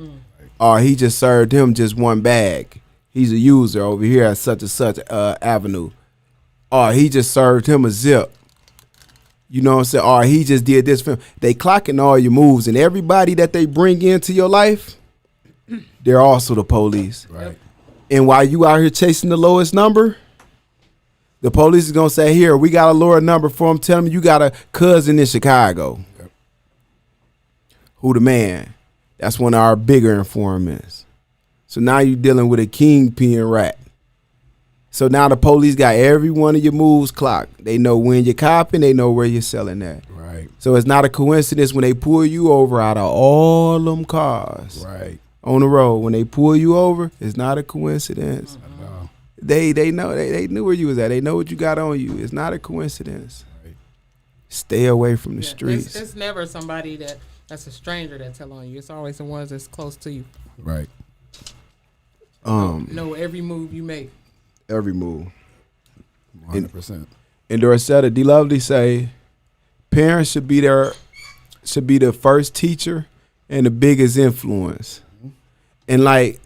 Or he just served him just one bag. He's a user over here at such and such avenue. Or he just served him a zip. You know what I'm saying? Or he just did this for him. They clocking all your moves, and everybody that they bring into your life, they're also the police. Right. And while you out here chasing the lowest number, the police is gonna say, "Here, we got a lower number for him. Tell him you got a cousin in Chicago." Yep. Who the man? That's one of our bigger informants. So now you're dealing with a kingpin rat. So now the police got every one of your moves clocked. They know when you're copping. They know where you're selling at. Right. So it's not a coincidence when they pull you over out of all them cars. Right. On the road, when they pull you over, it's not a coincidence. No. They know they knew where you was at. They know what you got on you. It's not a coincidence. Right. Stay away from the streets. It's never somebody that's a stranger that tell on you. It's always the ones that's close to you. Right. Know every move you make. Every move. 100%. And Dorcetta D. Lovely say, parents should be the first teacher and the biggest influence. And like,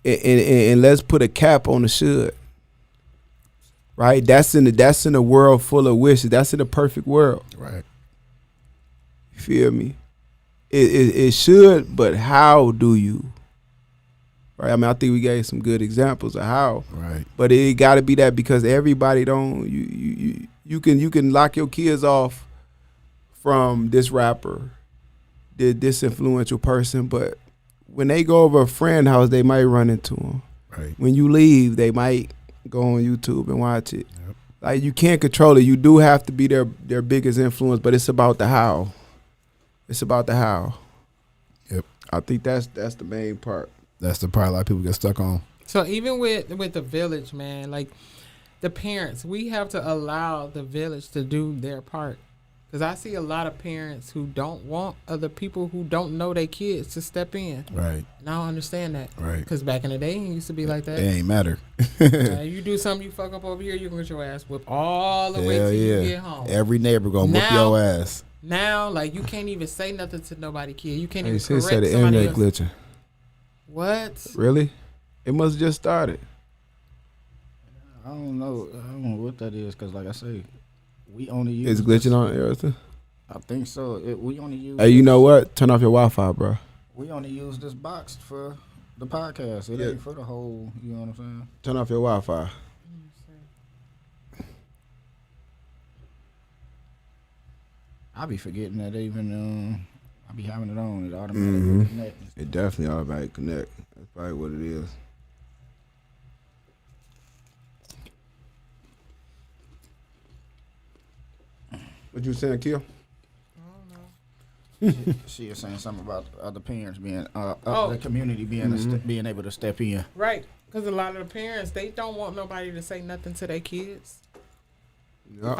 and let's put a cap on the should. Right? That's in a world full of wishes. That's in a perfect world. Right. You feel me? It should, but how do you? Right? I mean, I think we gave some good examples of how. Right. But it got to be that, because everybody don't. You can lock your kids off from this rapper, this influential person, but when they go over a friend's house, they might run into them. Right. When you leave, they might go on YouTube and watch it. Yep. Like, you can't control it. You do have to be their biggest influence, but it's about the how. It's about the how. Yep. I think that's the main part. That's the part a lot of people get stuck on. So even with the village, man, like the parents, we have to allow the village to do their part. Because I see a lot of parents who don't want other people who don't know their kids to step in. Right. And I don't understand that. Right. Because back in the day, it used to be like that. It ain't matter. You do something, you fuck up over here, you can get your ass whipped all the way Hell till yeah. you get home. Every neighbor gonna whoop your ass. Now, like, you can't even say nothing to nobody, kid. You can't They even said correct the somebody internet else. glitching. What? Really? It must have just started. I don't know what that is, because like I say, we only use. It's glitching on everything. I think so. We only use. Hey, you know what? Turn off your Wi-Fi, bro. We only use this box for the podcast. It ain't for the whole. You know what I'm saying? Turn off your Wi-Fi. I be forgetting that even. I be having it on. It automatically connects. It definitely automatically connect. That's probably what it is. What you saying, Kill? She was saying something about other parents being, the community being being able to step in. Right. Because a lot of the parents, they don't want nobody to say nothing to their kids. Yep.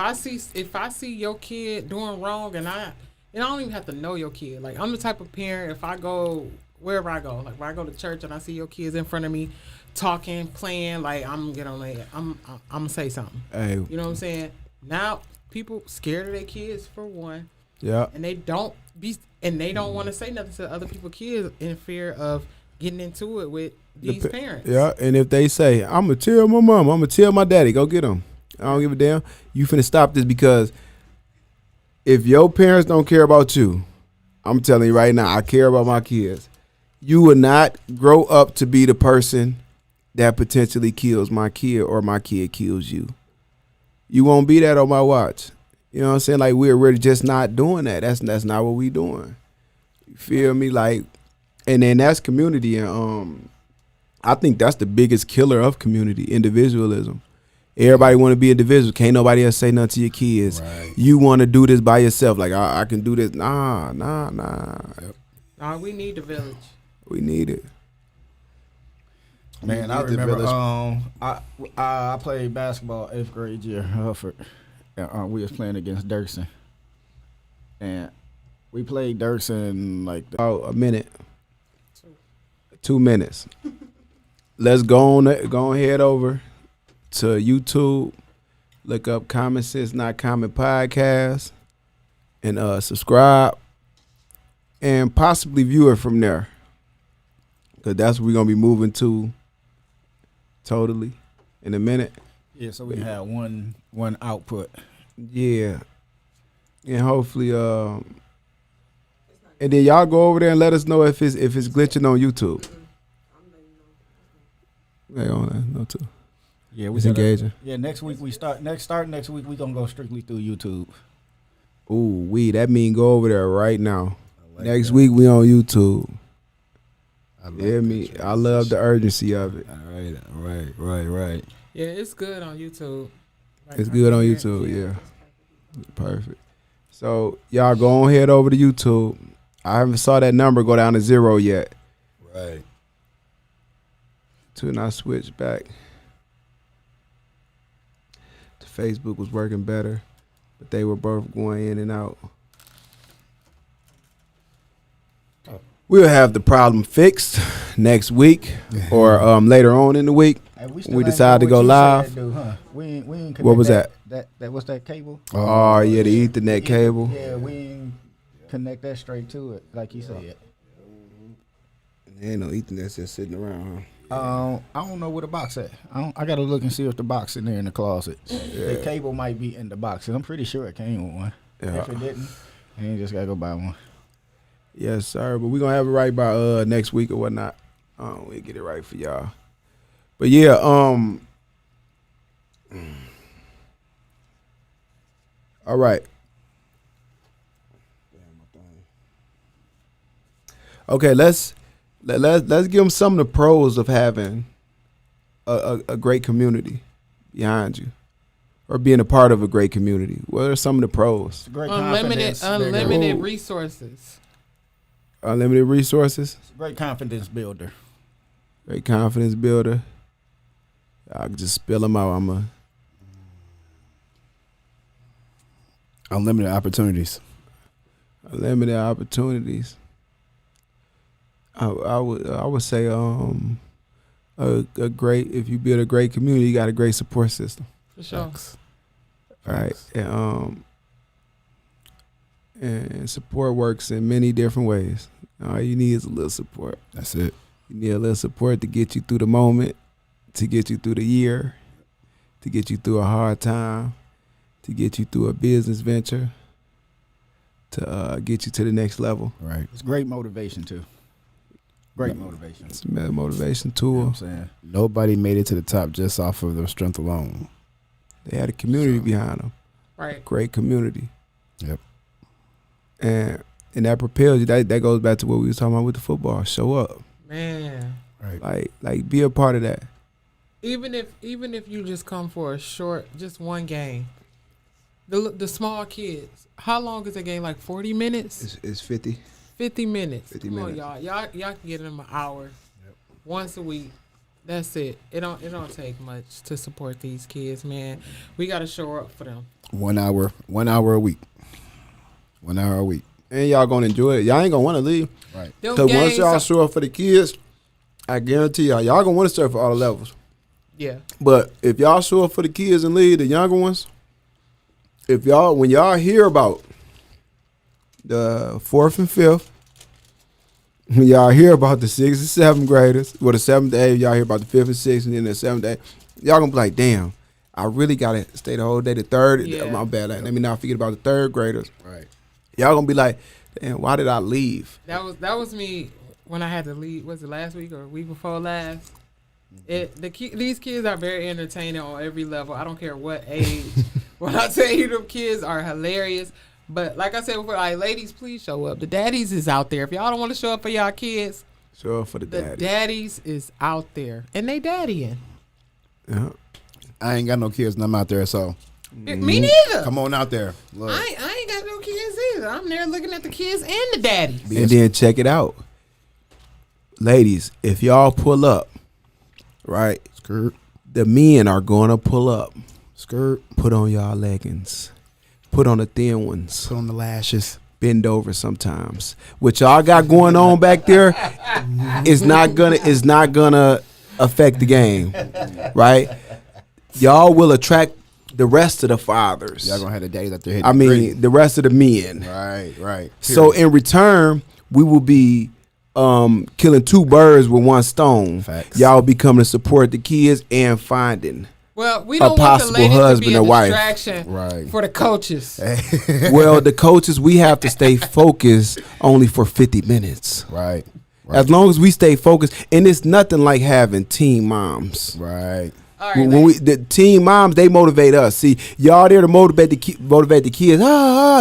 If I see your kid doing wrong, and I don't even have to know your kid. Like, I'm the type of parent, if I go wherever I go, like when I go to church and I see your kids in front of me talking, playing, like, I'm gonna say something. Hey. You know what I'm saying? Now people scared of their kids, for one. Yeah. And they don't want to say nothing to other people's kids in fear of getting into it with these parents. Yeah, and if they say, I'm going to tell my mom, I'm going to tell my daddy, go get them. I don't give a damn. You finna stop this, because if your parents don't care about you, I'm telling you right now, I care about my kids. You will not grow up to be the person that potentially kills my kid, or my kid kills you. You won't be that on my watch. You know what I'm saying? Like, we're just not doing that. That's not what we doing. You feel me? Like, and then that's community. And I think that's the biggest killer of community, individualism. Everybody want to be individual. Can't nobody else say nothing to your kids. Right. You want to do this by yourself. Like, I can do this. Nah. Yep. Nah, we need the village. We need it. Man, I remember I played basketball 8th grade year, Hufford. We was playing against Dirksen. And we played Dirksen like Oh, a minute. 2 minutes. Let's go ahead over to YouTube. Look up Common Sense Not Common Podcast and subscribe and possibly view it from there. Because that's what we're going to be moving to totally in a minute. Yeah, so we have one output. Yeah. And hopefully and then y'all go over there and let us know if it's glitching on YouTube. They on that, no too. Yeah, It's engaging. Yeah, next week we start next week we gonna go strictly through YouTube. Ooh, that mean go over there right now. Next week we on YouTube. I love the urgency of it. Right. Yeah, it's good on YouTube. Like, It's good on YouTube, yeah. Perfect. So y'all go on head over to YouTube. I haven't saw that number go down to 0 yet. Right. Till I switch back. The Facebook was working better, but they were both going in and out. We'll have the problem fixed next week or later on in the week. Hey, We decide to go live. We ain't What was that? That what's that cable? Oh, yeah, the Ethernet cable. Yeah, we ain't connect that straight to it, like you said. There ain't no Ethernet just sitting around, huh? I don't know where the box at. I gotta look and see if the box in there in the closet. The cable might be in the box. I'm pretty sure it came with one. Yeah. If it didn't, then you just gotta go buy one. Yes, sir. But we're gonna have it right by next week or whatnot. We'll get it right for y'all. But yeah, all right. Okay, let's give them some of the pros of having a great community behind you, or being a part of a great community. What are some of the pros? Great Unlimited resources. Unlimited resources. Great confidence builder. Great confidence builder. I can just spill them out. Unlimited opportunities. Unlimited opportunities. I would say a great, if you build a great community, you got a great support system. For sure. Right. And support works in many different ways. All you need is a little support. That's it. You need a little support to get you through the moment, to get you through the year, to get you through a hard time, to get you through a business venture, to get you to the next level. Right. It's great motivation too. Great motivation. It's a motivation tool. You know what I'm saying? Nobody made it to the top just off of their strength alone. They had a community behind them. Right. Great community. Yep. And that propels you. That goes back to what we was talking about with the football. Show up. Man. Right. Like be a part of that. Even if you just come for a short, just one game. The small kids. How long is a game? Like 40 minutes? It's 50. 50 minutes. 50 Come minutes. on, y'all can get them an hour. Once a week. That's it. It don't take much to support these kids, man. We gotta show up for them. 1 hour a week. 1 hour a week. And y'all gonna enjoy it. Y'all ain't gonna want to leave. Right. Because once y'all show up for the kids, I guarantee y'all gonna want to serve for all the levels. Yeah. But if y'all show up for the kids and leave the younger ones, when y'all hear about the 4th and 5th, when y'all hear about the 6th and 7th graders, well, the 7th to 8th, y'all hear about the 5th and 6th, and then the 7th to 8th, y'all gonna be like, damn, I really gotta stay the whole day. The 3rd, Yeah. my bad. Let me not forget about the 3rd graders. Right. Y'all gonna be like, damn, why did I leave? That was me when I had to leave. Was it last week or week before last? These kids are very entertaining on every level. I don't care what age. When I tell you, them kids are hilarious. But like I said before, like, ladies, please show up. The daddies is out there. If y'all don't want to show up for y'all kids, Show up for the daddy. daddies is out there, and they daddying. Yeah. I ain't got no kids and I'm out there, so Me neither. come on out there. Look. I ain't got no kids either. I'm there looking at the kids and the daddies. And then check it out. Ladies, if y'all pull up, right, Skirt. the men are going to pull up. Skirt. Put on y'all leggings. Put on the thin ones. Put on the lashes. bend over sometimes. What y'all got going on back there is not gonna affect the game, right? Y'all will attract the rest of the fathers. Y'all gonna have the days that they're hitting. I mean, the rest of the men. Right. So in return, we will be killing two birds with one stone. Facts. Y'all be coming to support the kids and finding. Well, we don't want the possible ladies to husband be a or wife. distraction for the coaches. Well, the coaches, we have to stay focused only for 50 minutes. Right. As long as we stay focused, and it's nothing like having teen moms. Right. All right, When the teen moms, they motivate us. See, y'all there to motivate the kids.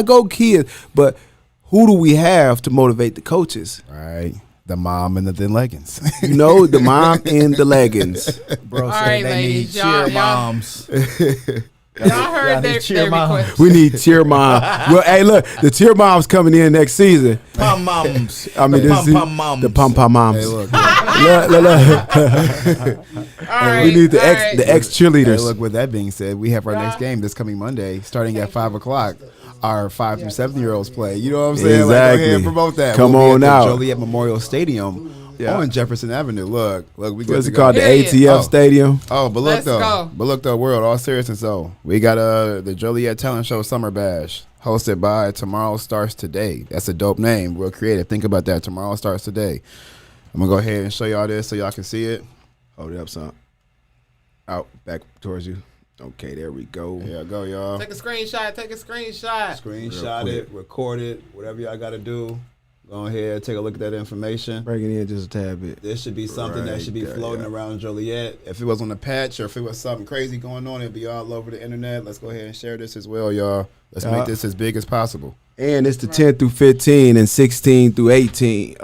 Go kids. But who do we have to motivate the coaches? Right. The mom and the thin leggings. You know, the mom in the leggings. Bro All said right, they need ladies, cheer y'all- moms. y'all heard their cheer moms. request. We need cheer mom. Well, hey, look, the cheer mom's coming in next season. Pom moms. I mean, Pom pom moms. the pom pom moms. Hey, look. Look. All right, We need the all ex right. the ex Hey, cheerleaders. look, with that being said, we have our next game this coming Monday, starting at 5 o'clock. Our 5 through 7-year-olds play. You know what I'm saying? Like, go ahead and Exactly. promote that. Come We'll be on at the out. Joliet Memorial Stadium Yeah. on Jefferson Avenue. Look, we good What's to it go. called? The Period. ATF Oh. Stadium. Oh, but look Let's though. go. But look though, world, all seriousness though. We got the Joliet Talent Show Summer Bash hosted by Tomorrow Starts Today. That's a dope name. Real creative. Think about that. Tomorrow Starts Today. I'm gonna go ahead and show y'all this so y'all can see it. Hold it up, son. Out, back towards you. Okay, there we go. Here go, y'all. Take a screenshot. Take a screenshot. Screenshot Real it, record it, whatever y'all gotta do. Go ahead, take a look at that information. Breaking in just a tad bit. This should be something that Right should be there, floating yeah. around Joliet. If it was on the patch or if it was something crazy going on, it'd be all over the internet. Let's go ahead and share this as well, y'all. Let's make this as big as possible. And it's the 10 through 15 and 16 through 18.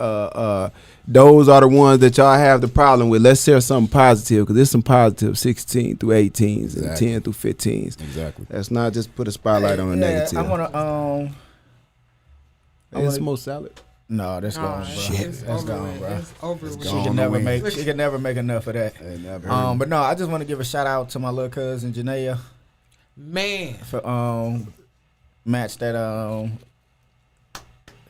Those are the ones that y'all have the problem with. Let's share something positive because there's some positive 16 through 18s and Exactly. 10 through 15s. Exactly. Let's not just put a spotlight on the negative. I wanna Hey, it's more salad. No, that's gone, bro. It's That's over gone, with. bro. It's over with. She gone. can never make enough of that. Hey, never. But no, I just want to give a shout out to my little cousin Janaea Man, for match that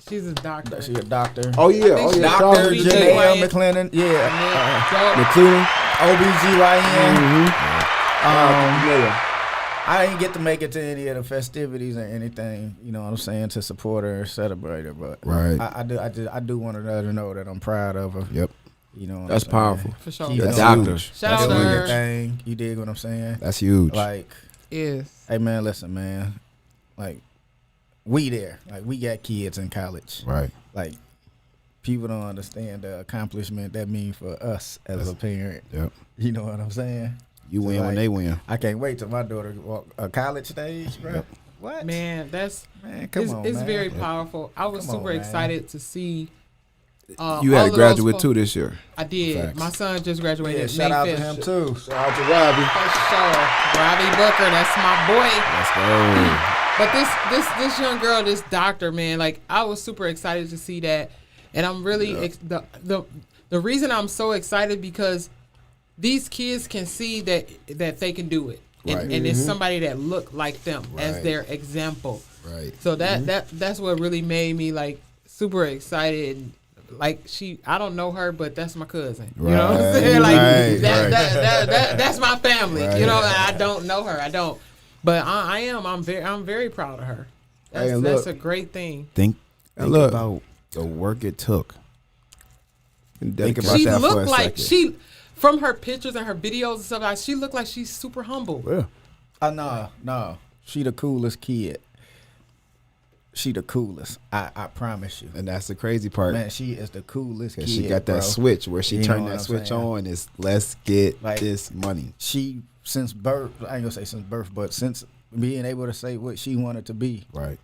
she's a doctor. she a doctor. Oh, yeah. think Oh, she- yeah. Dr. Charles Janaea. Janaea. Janaea McClendon, yeah. Dope. McClendon. OBGYN. Yeah. I didn't get to make it to any of the festivities or anything, you know what I'm saying, to support her or celebrate her, but Right. I do want to let her know that I'm proud of her. Yep. You know what That's I'm saying? powerful. For sure. Keep That's doing- doctor. Shout out to doing your her. thing. You dig what I'm saying? That's huge. Like, Yes. hey man, listen, man. Like, we there. Like, we got kids in college. Right. Like, people don't understand the accomplishment that means for us as a parent. Yep. You know what I'm saying? You win when like- they win. I can't wait till my daughter walk a college stage, bro. Yep. What? Man, Man, come on, it's man. very powerful. I was Come on, super man. excited to see. You all had a of graduate those too this year. I did. Facts. My son just graduated. Yeah, May shout out 5th. to him too. Shout out to Robbie. For sure. Robbie Booker, that's my boy. Let's go. But this young girl, this doctor, man, like I was super excited to see that, and I'm really the reason I'm so excited because these kids can see that they can do it, Right. and it's somebody that look like them as Right. their example. Right. So that's what really made me like super excited. Like I don't know her, but that's my cousin. You know what I'm Right, saying? Like right, that's my family. Right. You know, I don't know her. I don't. But I'm very proud of her. Hey, That's look. a great thing. Think look. about the work it took. And Think dedication. about She that for a looked like second. from her pictures and her videos and stuff like she looked like she's super humble. Yeah. No. She the coolest kid. She the coolest. I promise you. And that's the crazy part. Man, she is the coolest kid. 'Cause she got that bro. switch where she You know turned what that I'm switch saying? on. Is let's get Like- this money. She since birth. I ain't gonna say since birth, but since being able to say what she wanted to be, Right.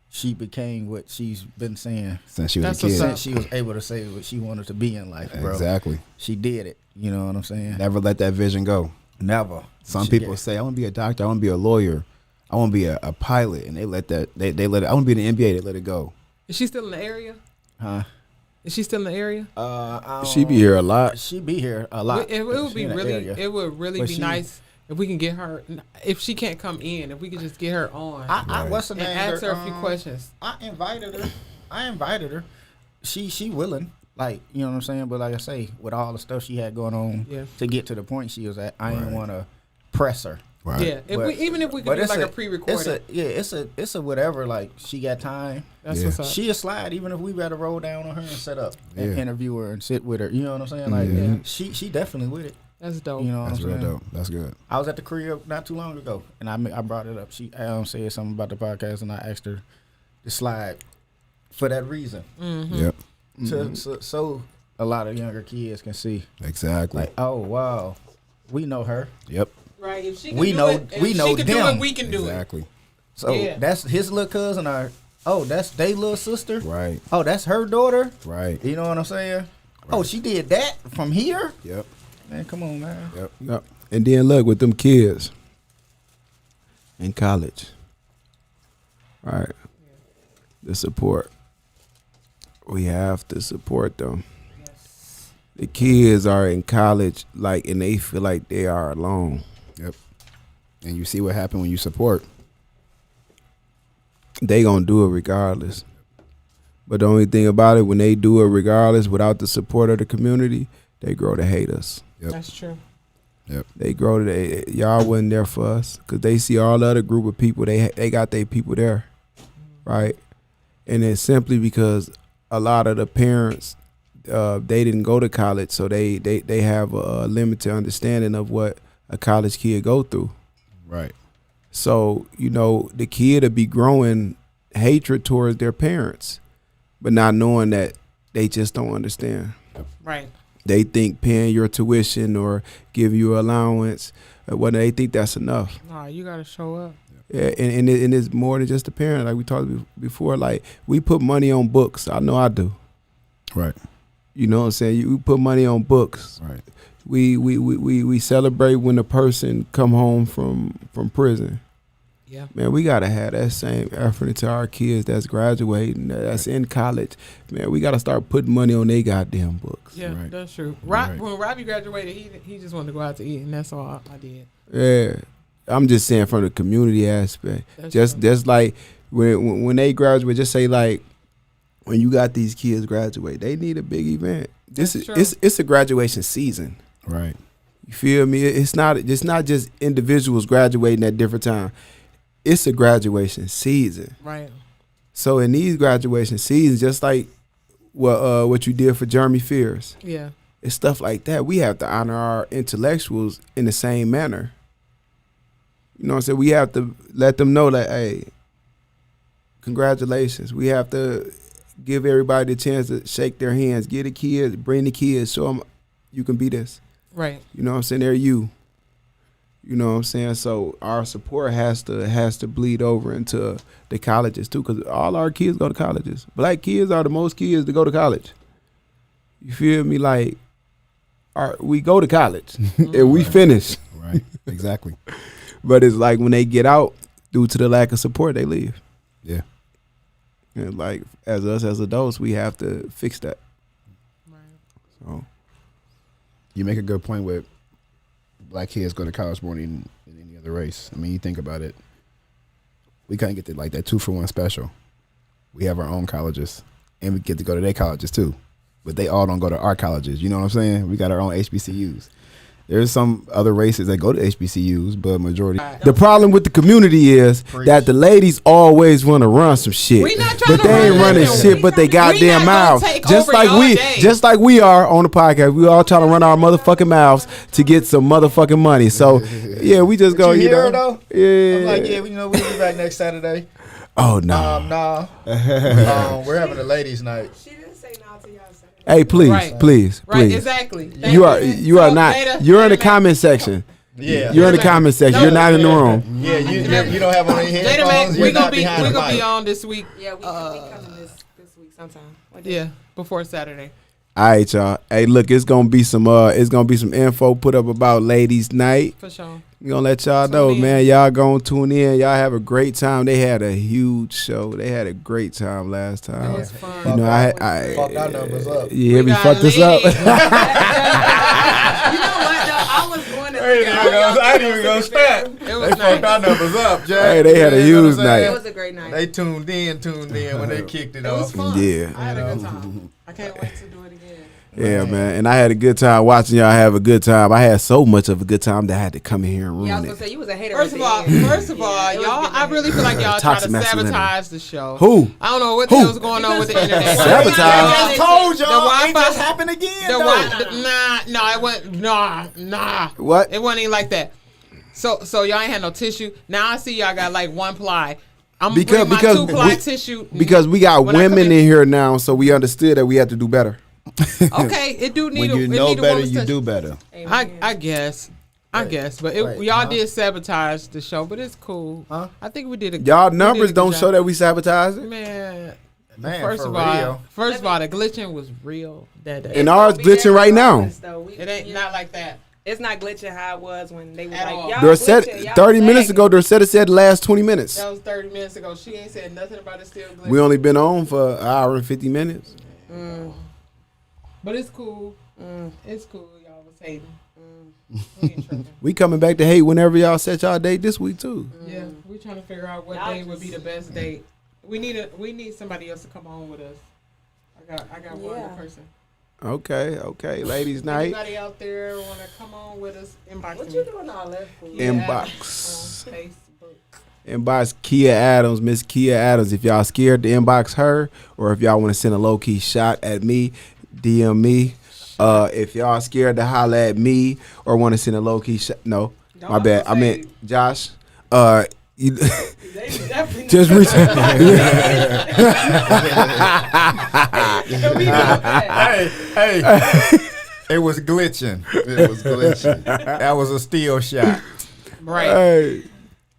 she became what she's been saying Since she was That's a what's kid. up. since she was able to say what she wanted to be in life, bro. Exactly. She did it. You know what I'm saying? Never let that vision go. Never. Some She people get- say, I want to be a doctor. I want to be a lawyer. I want to be a pilot. And they let that, they let it, I want to be in the NBA. They let it go. Is she still in the area? Huh? Is she still in the area? I She be don't- here a lot. She be here a lot. It would She be in the really area. it would really But be she- nice If we can get her, if she can't come in, if we could just get her on What's her and name? ask her a few questions. I invited her. She willing. Like, you know what I'm saying? But like I say, with all the stuff she had going on to get to the point she was at, I didn't want to press her. Right. Yeah, even if we could do like a pre-recorded. It's a whatever. Like, she got time. That's what's up. She a slide, even if we better roll down on her and set up and interview her and sit with her. You know what I'm saying? Like, she definitely with it. That's dope. You know what I'm saying? That's real dope. That's good. I was at the crib not too long ago, and I brought it up. She said something about the podcast, and I asked her to slide for that reason. Mm-hmm. Yep. So a lot of younger kids can see. Exactly. Like, oh wow, we know her. Yep. Right. If she can We do know- it, if we know she can do them. it, we can do it. Exactly. So that's his little cousin, or that's they little sister. Right. Oh, that's her daughter. Right. You know what I'm saying? Oh, she did that from here. Yep. Man, come on, man. Yep. And then look with them kids in college. All right. The support. We have to support them. Yes. The kids are in college, like, and they feel like they are alone. Yep. And you see what happened when you support. They gonna do it regardless. But the only thing about it, when they do it regardless, without the support of the community, they grow to hate us. Yep. That's true. Yep. They grow to y'all wasn't there for us, because they see all the other group of people. They got their people there, right? And it's simply because a lot of the parents they didn't go to college, so they have a limited understanding of what a college kid go through. Right. So, you know, the kid will be growing hatred towards their parents, but not knowing that they just don't understand. Right. They think paying your tuition or give you allowance, well, they think that's enough. Nah, you gotta show up. Yeah, and it's more than just a parent. Like we talked before, like we put money on books. I know I do. Right. You know what I'm saying? You put money on books. Right. We celebrate when a person come home from prison. Yeah. Man, we gotta have that same effort into our kids that's graduating, that's in college. Man, we gotta start putting money on their goddamn books. Yeah, Right. that's true. Right. When Robbie graduated, he just wanted to go out to eat, and that's all I did. Yeah, I'm just saying from the community aspect. That's Just true. like when they graduate, just say like when you got these kids graduate, they need a big event. That's This true. it's a graduation season. Right. You feel me? It's not just individuals graduating at different time. It's a graduation season. Right. So in these graduation seasons, just like what you did for Jeremy Fears, Yeah. it's stuff like that. We have to honor our intellectuals in the same manner. You know what I'm saying? We have to let them know that, hey, congratulations. We have to give everybody the chance to shake their hands, get the kids, bring the kids, show them you can be this. Right. You know what I'm saying? They're you. You know what I'm saying? So our support has to bleed over into the colleges too, because all our kids go to colleges. Black kids are the most kids to go to college. You feel me? Like, we go to college and we finish. Right. Exactly. But it's like when they get out, due to the lack of support, they leave. Yeah. And like as us as adults, we have to fix that. Right. So You make a good point with black kids go to college more than any other race. I mean, you think about it. We kind of get like that 2-for-1 special. We have our own colleges, and we get to go to their colleges too. But they all don't go to our colleges. You know what I'm saying? We got our own HBCUs. There's some other races that go to HBCUs, but majority. the problem with the community is that the ladies always want to run some shit, We not trying but to they ain't run running nothing. shit, but they goddamn not gonna mouths. take Just over like y'all day. just like we are on the podcast, we all trying to run our motherfucking mouths to get some motherfucking money. So yeah, we just go. you hear her, know, though? yeah. I'm like, yeah, we'll be back next Saturday. Oh no. Nah. We're having a ladies' night. She didn't say no to y'all Saturday. Hey, please, Right. please, Right. please. Exactly. Thank You are So, not. Jada, You're in the Jada, comment section. Yeah. You're in the comment section. You're not in the room. Yeah, you don't have on your Jada Mac, headphones. You're we're gonna not be behind the mic. on this week. Yeah, we coming this week sometime. What day? Yeah, before Saturday. All right, y'all. Hey, look, it's gonna be some info put up about ladies' night. For sure. We gonna let y'all Tune know, in. man. Y'all gonna tune in. Y'all have a great time. They had a huge show. They had a great time last It time. was fun. You know, I Fuck our numbers up. you hear We me got fuck this up. legs. You know what though? I was going to I ain't even gonna start. It They was fucked nice. our numbers up, Jay. Hey, they had a You know what huge I'm night. saying? It was a great night. They tuned in when they kicked it It was off. fun. Yeah. I had a good time. I can't wait to do it again. Yeah, man. And I had a good time watching y'all have a good time. I had so much of a good time that I had to come in here and Yeah, I ruin was gonna it. say you was a hater. First at of the all, end. y'all, it was getting I really feel like y'all try to Toxic masculinity. sabotage the show. Who? I don't know what Who? the hell's going on with the internet. Sabotage? I just told The y'all, it Wi-Fi- just happened again. The though. nah, it wasn't. Nah. What? It wasn't even like that. So y'all ain't had no tissue. Now I see y'all got like one ply. I'm Because- bring my because 2-ply we- tissue. Because we got When I come women in here now, so we understood that we had to do better. Okay, it do need When a, you it know need a better, woman's you touch. do better. I guess. But Wait, y'all huh? did sabotage the show, but it's cool. Huh? I think we did a Y'all we numbers did a good don't job. show that we sabotage it. Man, Man, first for of real. all, the glitching was real that day. And ours glitching right now. It ain't not like that. It's not glitching how it was when they were At like, all. y'all Dorset, glitching, y'all 30 minutes lagging. ago, Dorset said the last 20 minutes. That was 30 minutes ago. She ain't said nothing about it still glitching. We only been on for an hour and 50 minutes. But it's cool. It's cool. Y'all was hating. We ain't tripping. We coming back to hate whenever y'all set y'all date this week too. Yeah, we trying to figure out what Y'all day would be the best date. We need somebody else to come on with us. I got one other person. Okay. Ladies' night. Anybody out there want to come on with us? Inbox What me. you doing all that for? Kia Inbox. Adams on Facebook. Inbox Kia Adams, Miss Kia Adams. If y'all scared to inbox her, or if y'all want to send a low key shot at me, DM me. If y'all scared to holler at me or want to send a low key shot, no, my bad. I meant Josh. You just reach. Hey, it was glitching. It was glitching. That was a steal shot. Right.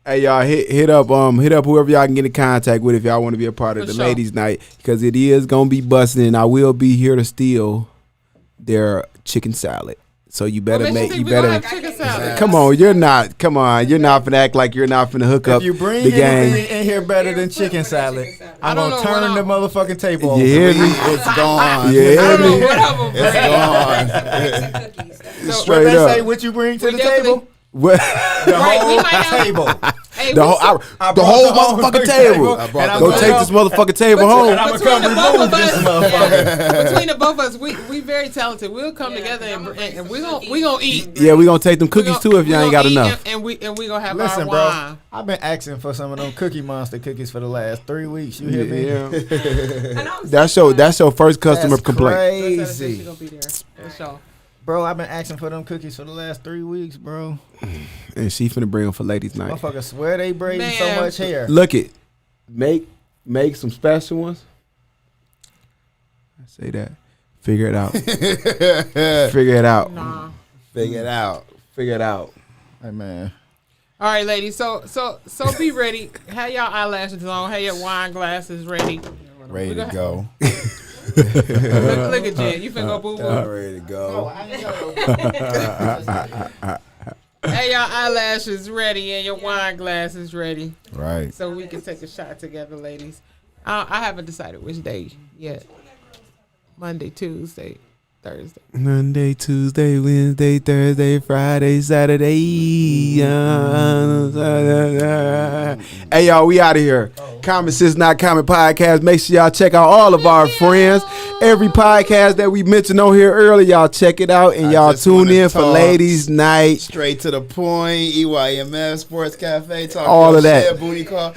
Hey y'all, hit up whoever y'all can get in contact with if y'all want to be a part of For the sure. ladies' night, because it is gonna be busting, and I will be here to steal their chicken salad. So you better What makes make you you think we better. gonna have chicken salad? Come on, you're not finna act like you're not finna hook up If you bring the game. anything in here better than chicken salad, I'm I don't gonna know turn the what motherfucking table You over. hear me? It's gone. You I hear don't know me? what I'm gonna bring. It's gone. Cookies. That's So- Straight What they up. say, what you bring to We the definitely- table? What? The Right, we whole might have- table. Hey, The we whole, so- I the brought whole the whole motherfucking fucking table. table, I brought and I'm Go the take gonna this motherfucking table and home. I'm gonna Between come the both remove of this us, motherfucker. between the both of us, we very talented. We'll come Yeah, together 'cause and, I'ma bring and some we gonna cookies. eat. Yeah, we gonna take them We cookies gon- too if we y'all ain't gonna got eat enough. And we gonna have Listen, our bro, wine. I've been asking for some of them Cookie Monster cookies for the last 3 weeks. You hear me? Yeah. I know I'm That's your first customer That's complaint. She crazy. gonna be there. For sure. Bro, I've been asking for them cookies for the last 3 weeks, bro. And she finna bring them for ladies' night. Motherfuckers swear they braiding so Man. much hair. Look it. Make some special ones. I say that. Figure it out. Figure it out. Nah. Figure it out. Figure it out. Hey, man. All right, ladies. So be ready. Have y'all eyelashes on. Have your wine glasses ready. Ready to go. Look at Jen. You finna go boo boo. Ready to go. Have your eyelashes ready and your wine glasses ready, Right. so we can take a shot together, ladies. I haven't decided which day yet. Monday, Tuesday, Thursday. Monday, Tuesday, Wednesday, Thursday, Friday, Saturday. Hey, y'all, we out of here. Common Sense Not Common Podcast. Make sure y'all check out all of our friends. Every podcast that we mentioned on here earlier, y'all check it out. And I y'all just tune wanna in for talk Ladies Night. Straight to the point. EYMF Sports Cafe. Talk All your of that. shit, booty call.